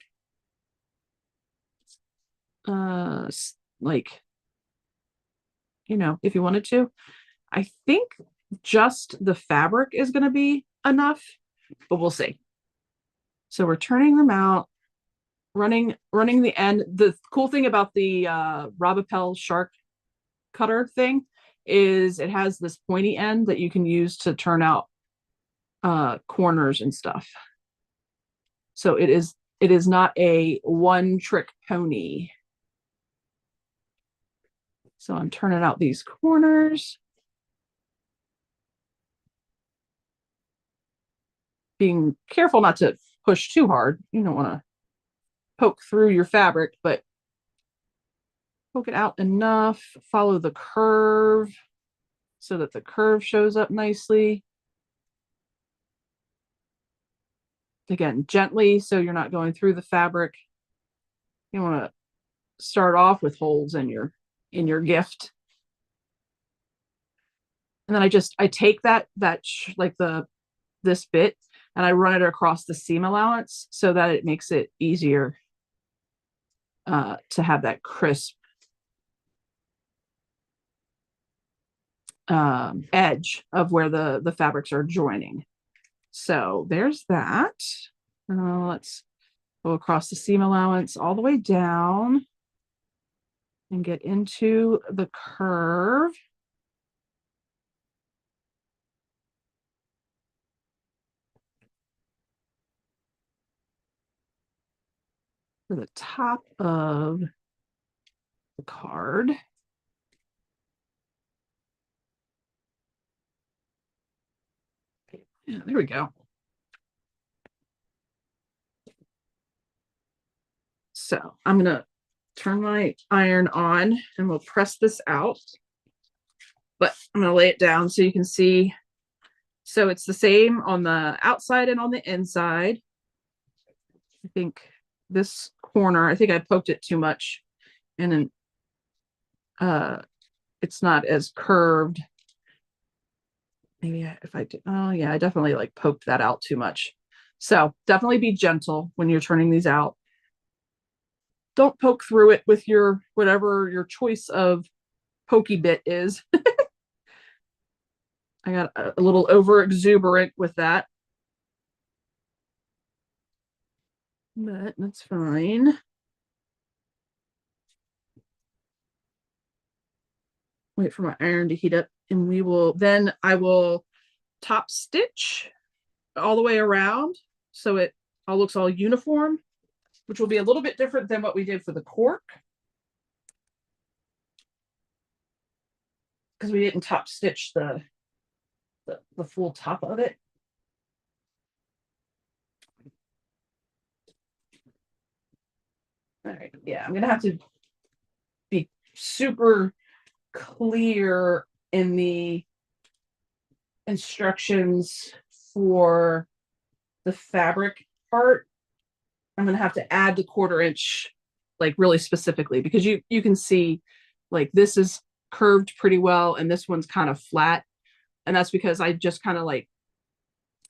S1: Like, if you wanted to. I think just the fabric is going to be enough, but we'll see. So we're turning them out, running the end. The cool thing about the Robapel shark cutter thing is it has this pointy end that you can use to turn out corners and stuff. So it is not a one trick pony. So I'm turning out these corners. Being careful not to push too hard. You don't want to poke through your fabric, but poke it out enough. Follow the curve so that the curve shows up nicely. Again, gently, so you're not going through the fabric. You want to start off with holes in your gift. And then I take that like this bit and I run it across the seam allowance so that it makes it easier to have that crisp edge of where the fabrics are joining. So there's that. Let's go across the seam allowance all the way down and get into the curve. For the top of the card. Yeah, there we go. So I'm going to turn my iron on and we'll press this out. But I'm going to lay it down so you can see. So it's the same on the outside and on the inside. I think this corner, I think I poked it too much and then it's not as curved. Maybe if I did, oh yeah, I definitely like poked that out too much. So definitely be gentle when you're turning these out. Don't poke through it with your whatever your choice of pokey bit is. I got a little over exuberant with that, but that's fine. Wait for my iron to heat up and I will top stitch all the way around so it all looks all uniform, which will be a little bit different than what we did for the cork because we didn't top stitch the full top of it. All right, yeah, I'm gonna have to be super clear in the instructions for the fabric part. I'm gonna have to add the 1/4 inch like really specifically because you can see like this is curved pretty well and this one's kind of flat, and that's because I just kind of like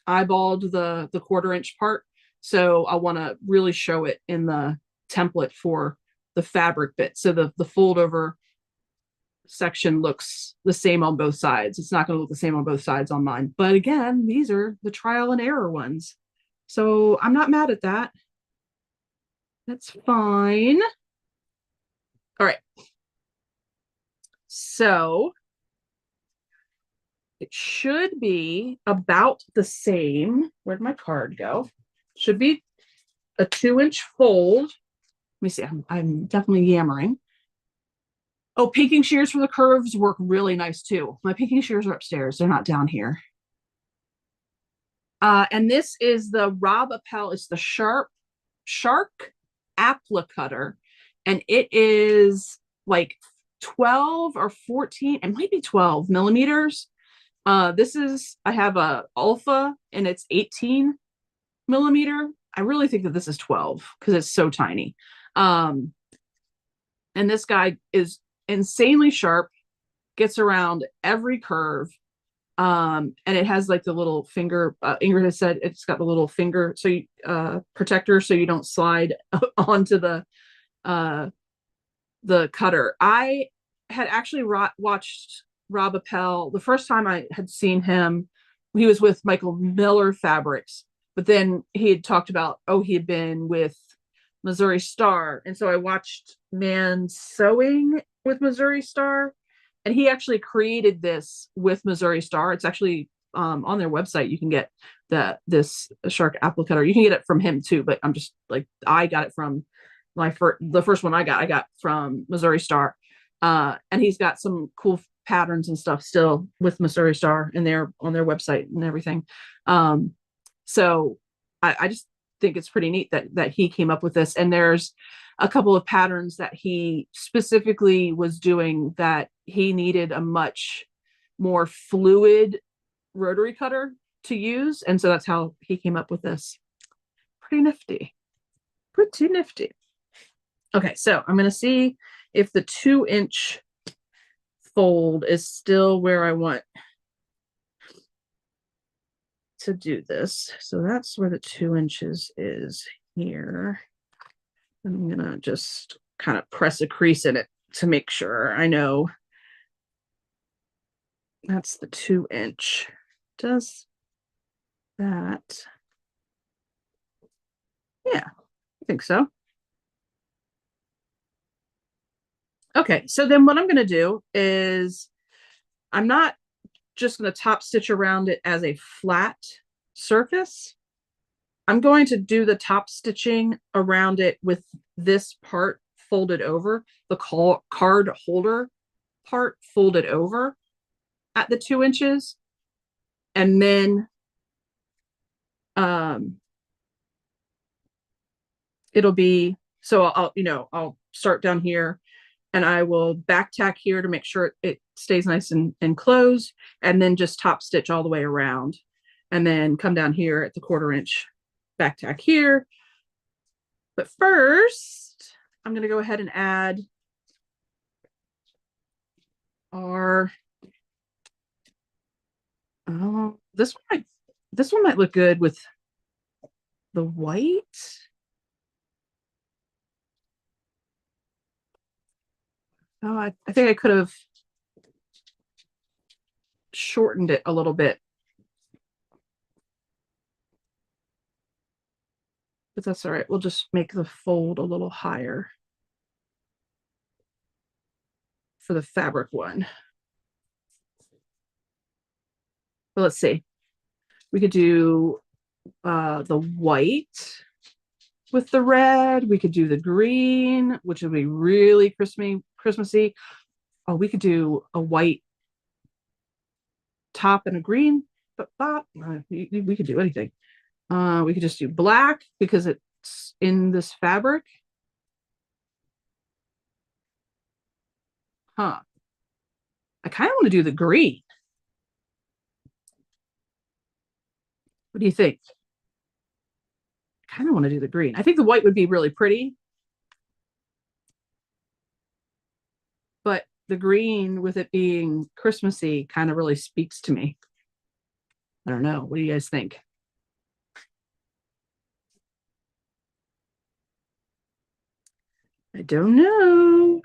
S1: eyeballed the 1/4 inch part. So I want to really show it in the template for the fabric bit. So the fold over section looks the same on both sides. It's not going to look the same on both sides on mine. But again, these are the trial and error ones. So I'm not mad at that. That's fine. All right. So it should be about the same. Where'd my card go? Should be a 2-inch fold. Let me see. I'm definitely yammering. Oh, pinking shears for the curves work really nice too. My pinking shears are upstairs. They're not down here. And this is the Rob Appel. It's the Shark Applicutter. And it is like 12 or 14, it might be 12 millimeters. I have a alpha and it's 18 millimeter. I really think that this is 12 because it's so tiny. And this guy is insanely sharp, gets around every curve. And it has like the little finger, Ingrid has said it's got the little finger protector so you don't slide onto the cutter. I had actually watched Rob Appel the first time I had seen him. He was with Michael Miller Fabrics, but then he had talked about he had been with Missouri Star, and so I watched Man Sewing with Missouri Star, and he actually created this with Missouri Star. It's actually on their website. You can get this Shark Applicutter. You can get it from him too, but I'm just like I got it from the first one I got from Missouri Star. And he's got some cool patterns and stuff still with Missouri Star and their on their website and everything. So I just think it's pretty neat that he came up with this. And there's a couple of patterns that he specifically was doing that he needed a much more fluid rotary cutter to use. And so that's how he came up with this. Pretty nifty. Pretty nifty. Okay, so I'm going to see if the 2-inch fold is still where I want to do this. So that's where the 2 inches is here. I'm going to just kind of press a crease in it to make sure I know that's the 2-inch. Does that? Yeah, I think so. Okay, so then what I'm going to do is I'm not just going to top stitch around it as a flat surface. I'm going to do the top stitching around it with this part folded over, the card holder part folded over at the 2 inches. And then it'll be, so I'll start down here and I will back tack here to make sure it stays nice and closed, and then just top stitch all the way around, and then come down here at the 1/4 inch, back tack here. But first, I'm going to go ahead and add our, this one might look good with the white. Oh, I think I could have shortened it a little bit. But that's all right. We'll just make the fold a little higher for the fabric one. But let's see. We could do the white with the red. We could do the green, which would be really Christmassy. Oh, we could do a white top and a green top. We could do anything. We could just do black because it's in this fabric. Huh. I kind of want to do the green. What do you think? I kind of want to do the green. I think the white would be really pretty. But the green, with it being Christmassy, kind of really speaks to me. I don't know. What do you guys think? I don't know.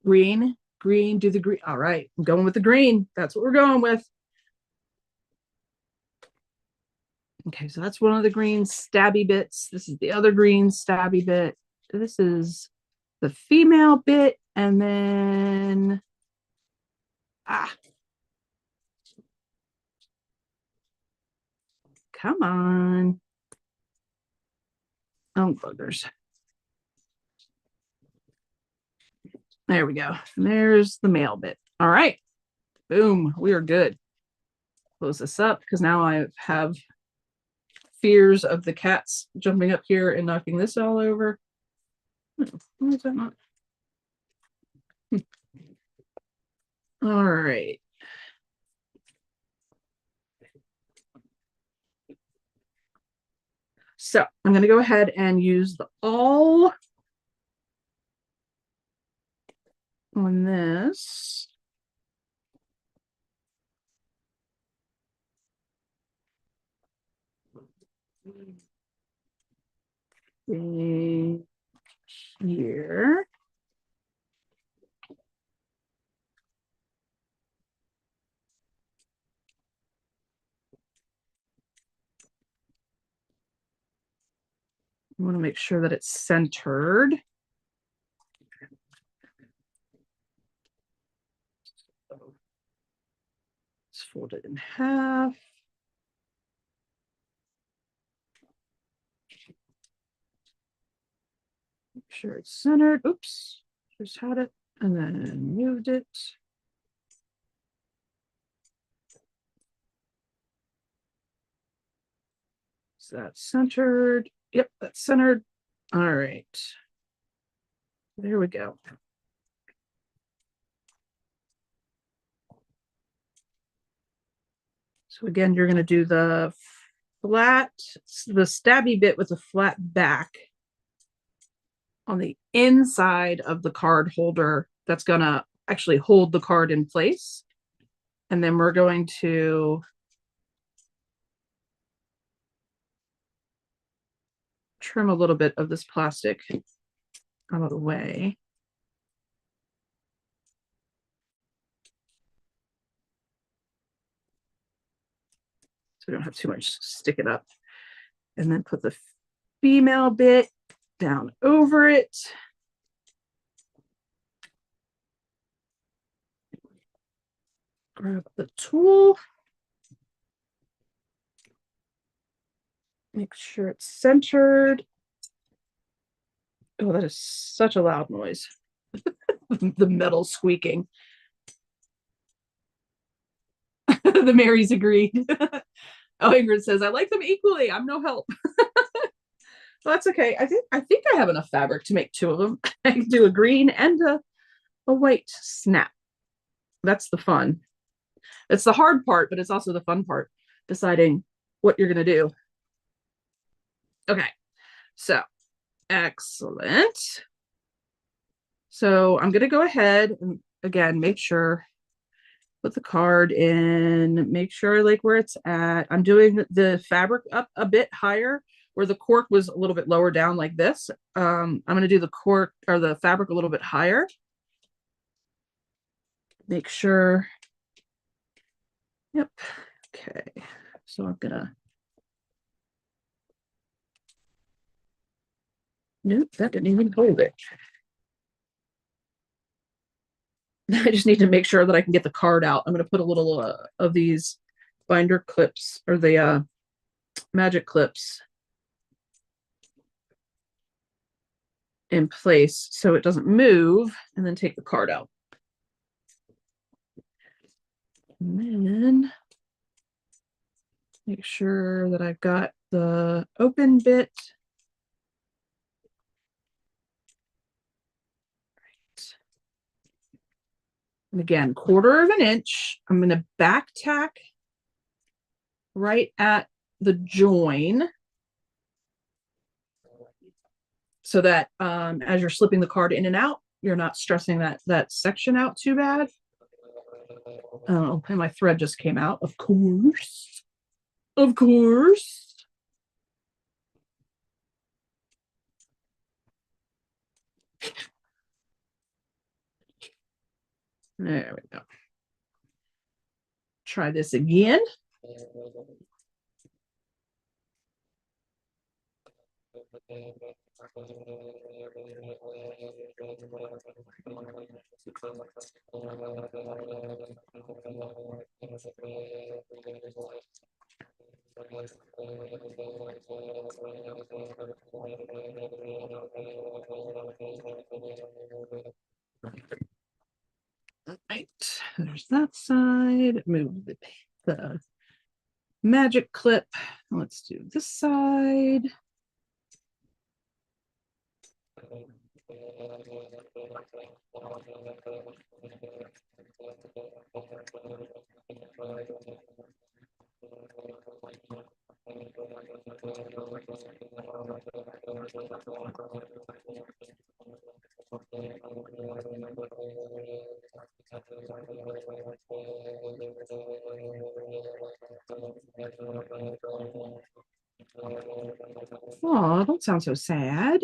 S1: Green, green, do the green. All right, I'm going with the green. That's what we're going with. Okay, so that's one of the green stabby bits. This is the other green stabby bit. This is the female bit, and then come on. Oh, buggers. There we go. And there's the male bit. All right. Boom. We are good. Close this up because now I have fears of the cats jumping up here and knocking this all over. Why is that not? All right. So I'm going to go ahead and use the awl on this. here. I want to make sure that it's centered. Let's fold it in half. Make sure it's centered. Oops, just had it and then moved it. Is that centered? Yep, that's centered. All right. There we go. So again, you're going to do the stabby bit with a flat back on the inside of the card holder. That's going to actually hold the card in place. And then we're going to trim a little bit of this plastic out of the way. So we don't have too much sticking up. And then put the female bit down over it. Grab the tool. Make sure it's centered. Oh, that is such a loud noise. The metal squeaking. The Marys agree. Oh, Ingrid says, I like them equally. I'm no help. Well, that's okay. I think I have enough fabric to make two of them. I can do a green and a white snap. That's the fun. It's the hard part, but it's also the fun part, deciding what you're going to do. Okay, so excellent. So I'm going to go ahead and again, make sure, put the card in, make sure like where it's at. I'm doing the fabric up a bit higher where the cork was a little bit lower down like this. I'm going to do the cork or the fabric a little bit higher. Make sure. Yep. Okay. So I'm going to. Nope, that didn't even hold it. I just need to make sure that I can get the card out. I'm going to put a little of these binder clips or the magic clips in place so it doesn't move, and then take the card out. And then make sure that I've got the open bit. And again, 1/4 of an inch. I'm going to back tack right at the join so that as you're slipping the card in and out, you're not stressing that section out too bad. Oh, and my thread just came out, of course. Of course. There we go. Try this again. Right, there's that side. Move the magic clip. Let's do this side. Oh, don't sound so sad.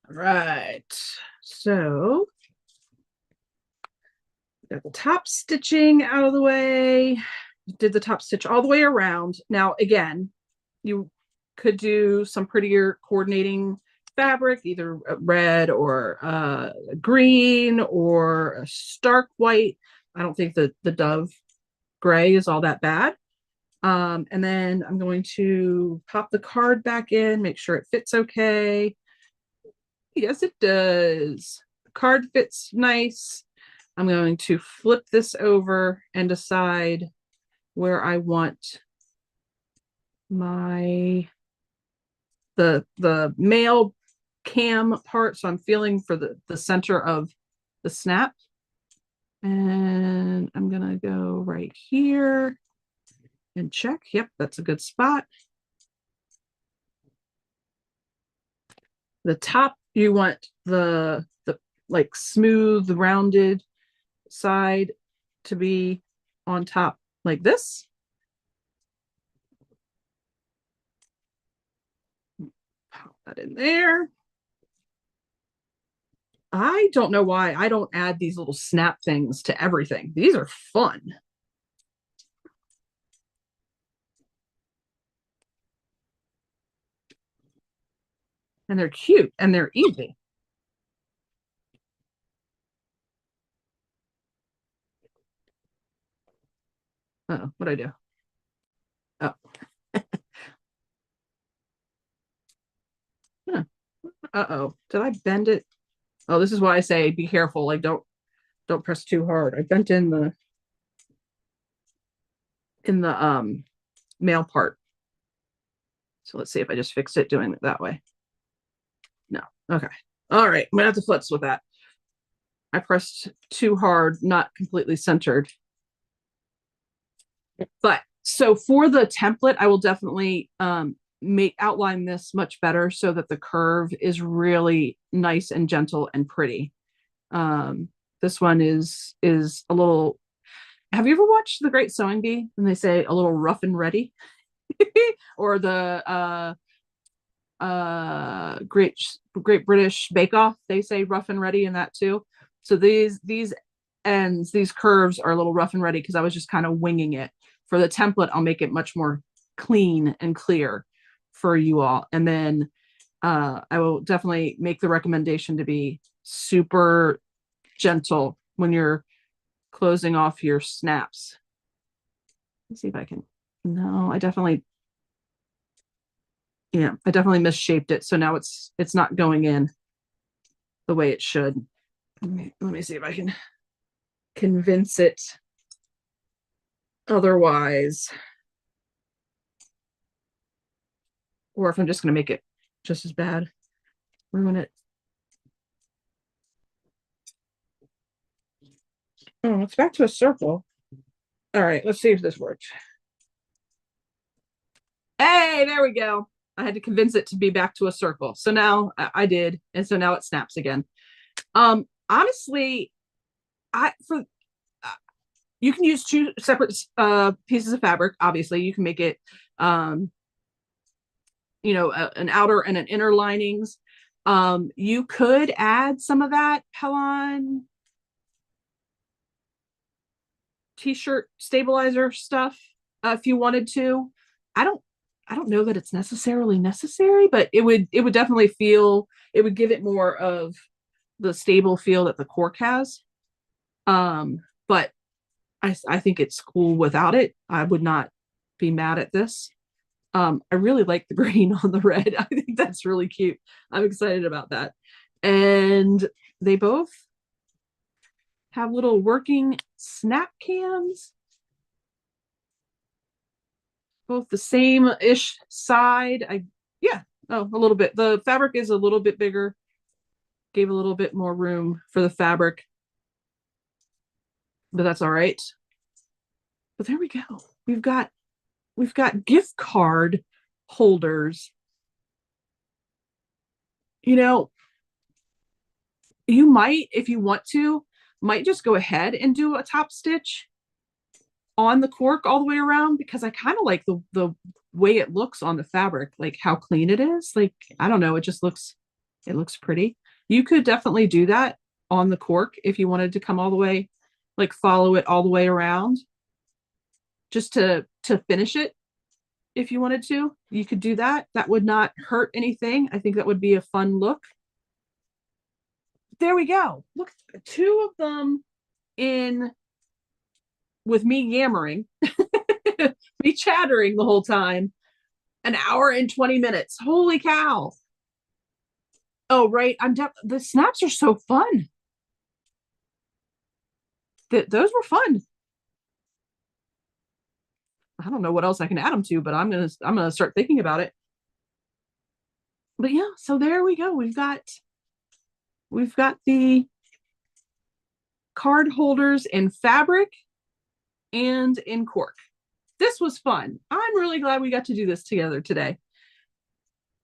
S1: Right. So got the top stitching out of the way. Did the top stitch all the way around. Now, again, you could do some prettier coordinating fabric, either red or green or a stark white. I don't think the dove gray is all that bad. And then I'm going to pop the card back in, make sure it fits okay. Yes, it does. The card fits nice. I'm going to flip this over and decide where I want my the male cam part. So I'm feeling for the center of the snap. And I'm gonna go right here and check. Yep, that's a good spot. The top, you want the like smooth, rounded side to be on top like this. Pop that in there. I don't know why I don't add these little snap things to everything. These are fun. And they're cute and they're easy. Oh, what'd I do? Oh. Huh. Uh-oh. Did I bend it? Oh, this is why I say be careful. Like don't press too hard. I bent in the male part. So let's see if I just fixed it doing it that way. No. Okay. All right. I'm gonna have to futz with that. I pressed too hard, not completely centered. But so for the template, I will definitely make outline this much better so that the curve is really nice and gentle and pretty. This one is a little. Have you ever watched The Great Sewing Bee? And they say a little rough and ready, or the Great British Bake Off? They say rough and ready in that too. So these ends, these curves are a little rough and ready because I was just kind of winging it. For the template, I'll make it much more clean and clear for you all. And then I will definitely make the recommendation to be super gentle when you're closing off your snaps. Let's see if I can. No, I definitely misshaped it. So now it's not going in the way it should. Let me see if I can convince it otherwise. Or if I'm just going to make it just as bad, ruin it. Oh, it's back to a circle. All right, let's see if this works. Hey, there we go. I had to convince it to be back to a circle. So now I did, and so now it snaps again. Honestly, you can use two separate pieces of fabric. Obviously, you can make it an outer and an inner linings. You could add some of that Pelon t-shirt stabilizer stuff if you wanted to. I don't know that it's necessarily necessary, but it would definitely it would give it more of the stable feel that the cork has. But I think it's cool without it. I would not be mad at this. I really like the green on the red. I think that's really cute. I'm excited about that. And they both have little working snap cams. Both the same-ish side. A little bit. The fabric is a little bit bigger. Gave a little bit more room for the fabric. But that's all right. But there we go. We've got we've got gift card holders. You know, you might, if you want to, might just go ahead and do a top stitch on the cork all the way around, because I kind of like the way it looks on the fabric, like how clean it is. Like, I don't know, it looks pretty. You could definitely do that on the cork if you wanted to come all the way, like follow it all the way around just to finish it. If you wanted to, you could do that. That would not hurt anything. I think that would be a fun look. There we go. Look, two of them in with me yammering, me chattering the whole time. An hour and 20 minutes. Holy cow. Oh, right. The snaps are so fun. Those were fun. I don't know what else I can add them to, but I'm gonna start thinking about it. But yeah, so there we go. We've got the card holders in fabric and in cork. This was fun. I'm really glad we got to do this together today.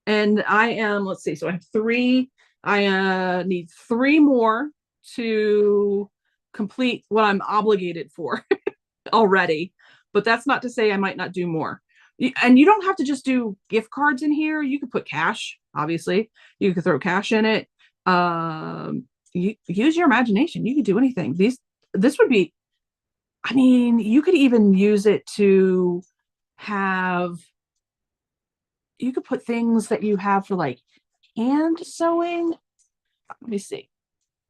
S1: And let's see, so I have three. I need three more to complete what I'm obligated for already. But that's not to say I might not do more. And you don't have to just do gift cards in here. You could put cash, obviously. You could throw cash in it. You use your imagination. You could do anything. This would be, I mean, you could even use it to have, you could put things that you have for like hand sewing. Let me see.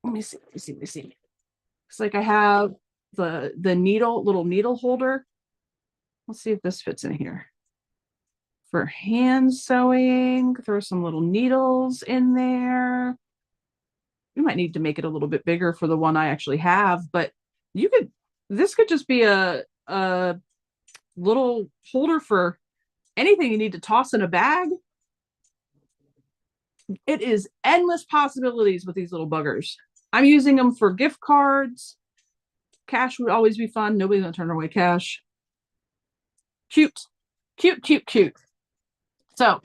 S1: It's like I have the little needle holder. Let's see if this fits in here. For hand sewing, throw some little needles in there. We might need to make it a little bit bigger for the one I actually have, but this could just be a little holder for anything you need to toss in a bag. It is endless possibilities with these little buggers. I'm using them for gift cards. Cash would always be fun. Nobody's gonna turn away cash. Cute. So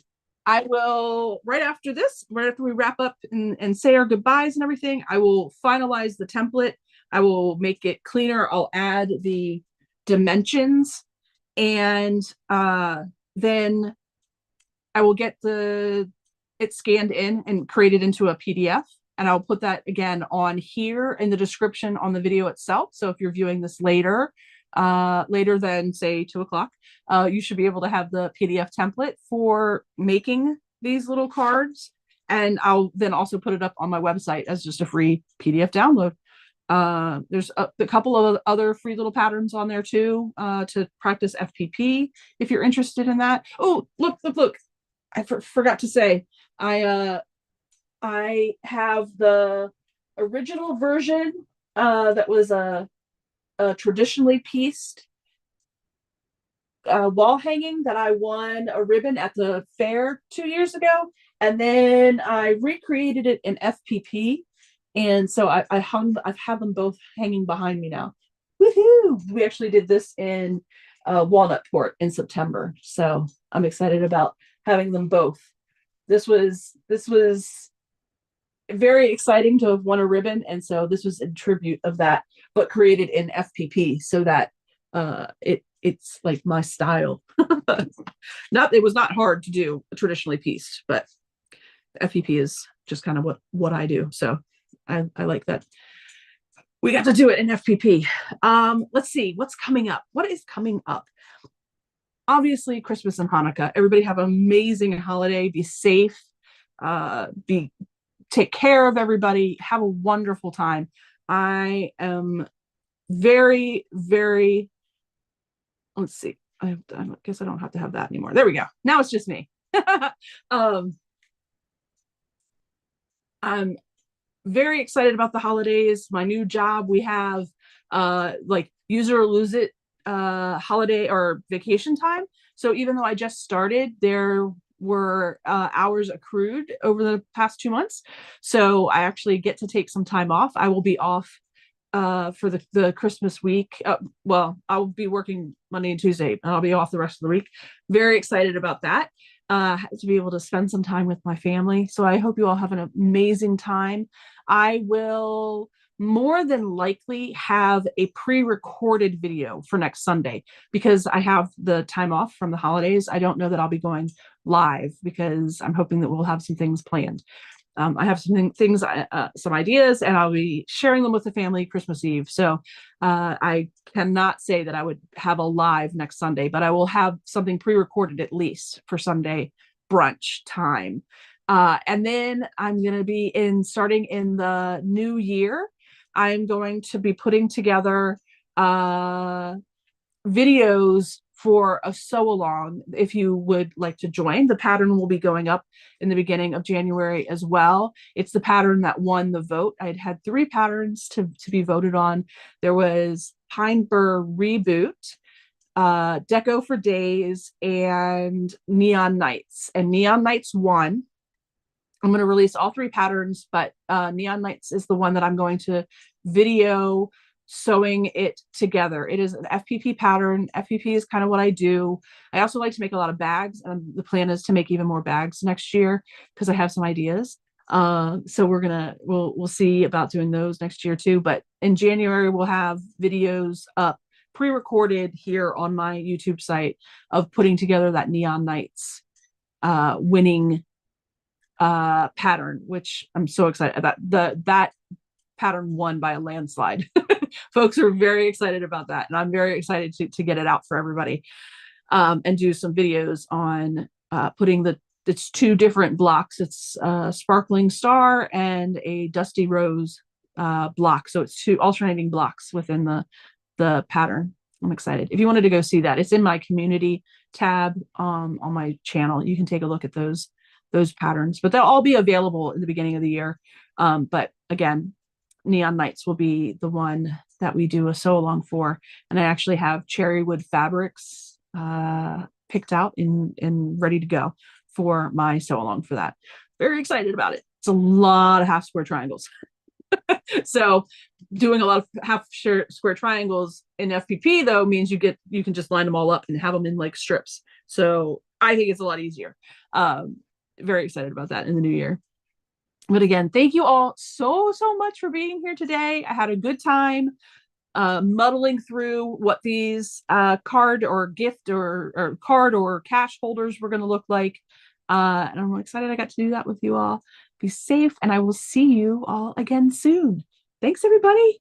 S1: I will, right after we wrap up and say our goodbyes and everything, I will finalize the template. I will make it cleaner. I'll add the dimensions, and then I will get it scanned in and created into a PDF. And I'll put that again on here in the description on the video itself. So if you're viewing this later than say 2 o'clock, you should be able to have the PDF template for making these little cards. And I'll then also put it up on my website as just a free PDF download. There's a couple of other free little patterns on there too, to practice FPP if you're interested in that. Oh, look. I forgot to say, I have the original version that was a traditionally pieced wall hanging that I won a ribbon at the fair 2 years ago, and then I recreated it in FPP, and so I've had them both hanging behind me now. Woohoo! We actually did this in Walnut Port in September, so I'm excited about having them both. This was very exciting to have won a ribbon, and so this was in tribute of that, but created in FPP so that it's like my style. It was not hard to do traditionally pieced, but FPP is just kind of what I do. So I like that we got to do it in FPP. Let's see what's coming up. What is coming up? Obviously, Christmas and Hanukkah. Everybody have an amazing holiday. Be safe. Take care of everybody. Have a wonderful time. I am very, very, let's see. I guess I don't have to have that anymore. There we go. Now it's just me. I'm very excited about the holidays. My new job, we have like use it or lose it holiday or vacation time. So even though I just started, there were hours accrued over the past 2 months. So I actually get to take some time off. I will be off for the Christmas week. Well, I'll be working Monday and Tuesday, and I'll be off the rest of the week. Very excited about that. To be able to spend some time with my family. So I hope you all have an amazing time. I will more than likely have a pre-recorded video for next Sunday because I have the time off from the holidays. I don't know that I'll be going live because I'm hoping that we'll have some things planned. I have some ideas, and I'll be sharing them with the family Christmas Eve. So I cannot say that I would have a live next Sunday, but I will have something pre-recorded at least for Sunday brunch time. And then I'm going to be starting in the new year. I'm going to be putting together videos for a sew along. If you would like to join, the pattern will be going up in the beginning of January as well. It's the pattern that won the vote. I'd had 3 patterns to be voted on. There was Pine Burr Reboot, Deco for Days, and Neon Nights. And Neon Nights won. I'm going to release all 3 patterns, but Neon Nights is the one that I'm going to video sewing it together. It is an FPP pattern. FPP is kind of what I do. I also like to make a lot of bags, and the plan is to make even more bags next year because I have some ideas. So we'll see about doing those next year too. But in January, we'll have videos up pre-recorded here on my YouTube site of putting together that Neon Nights winning pattern, which I'm so excited about. That pattern won by a landslide. Folks are very excited about that, and I'm very excited to get it out for everybody, and do some videos on putting it's 2 different blocks. It's a Sparkling Star and a Dusty Rose block, so it's 2 alternating blocks within the pattern. I'm excited. If you wanted to go see that, it's in my community tab on my channel. You can take a look at those patterns, but they'll all be available in the beginning of the year. But again, Neon Nights will be the one that we do a sew along for. And I actually have cherry wood fabrics picked out and ready to go for my sew along for that. Very excited about it. It's a lot of half square triangles. So doing a lot of half square triangles in FPP though means you can just line them all up and have them in like strips. So I think it's a lot easier. Very excited about that in the new year. But again, thank you all so much for being here today. I had a good time muddling through what these card or gift or card or cash holders were going to look like. And I'm excited I got to do that with you all. Be safe, and I will see you all again soon. Thanks, everybody.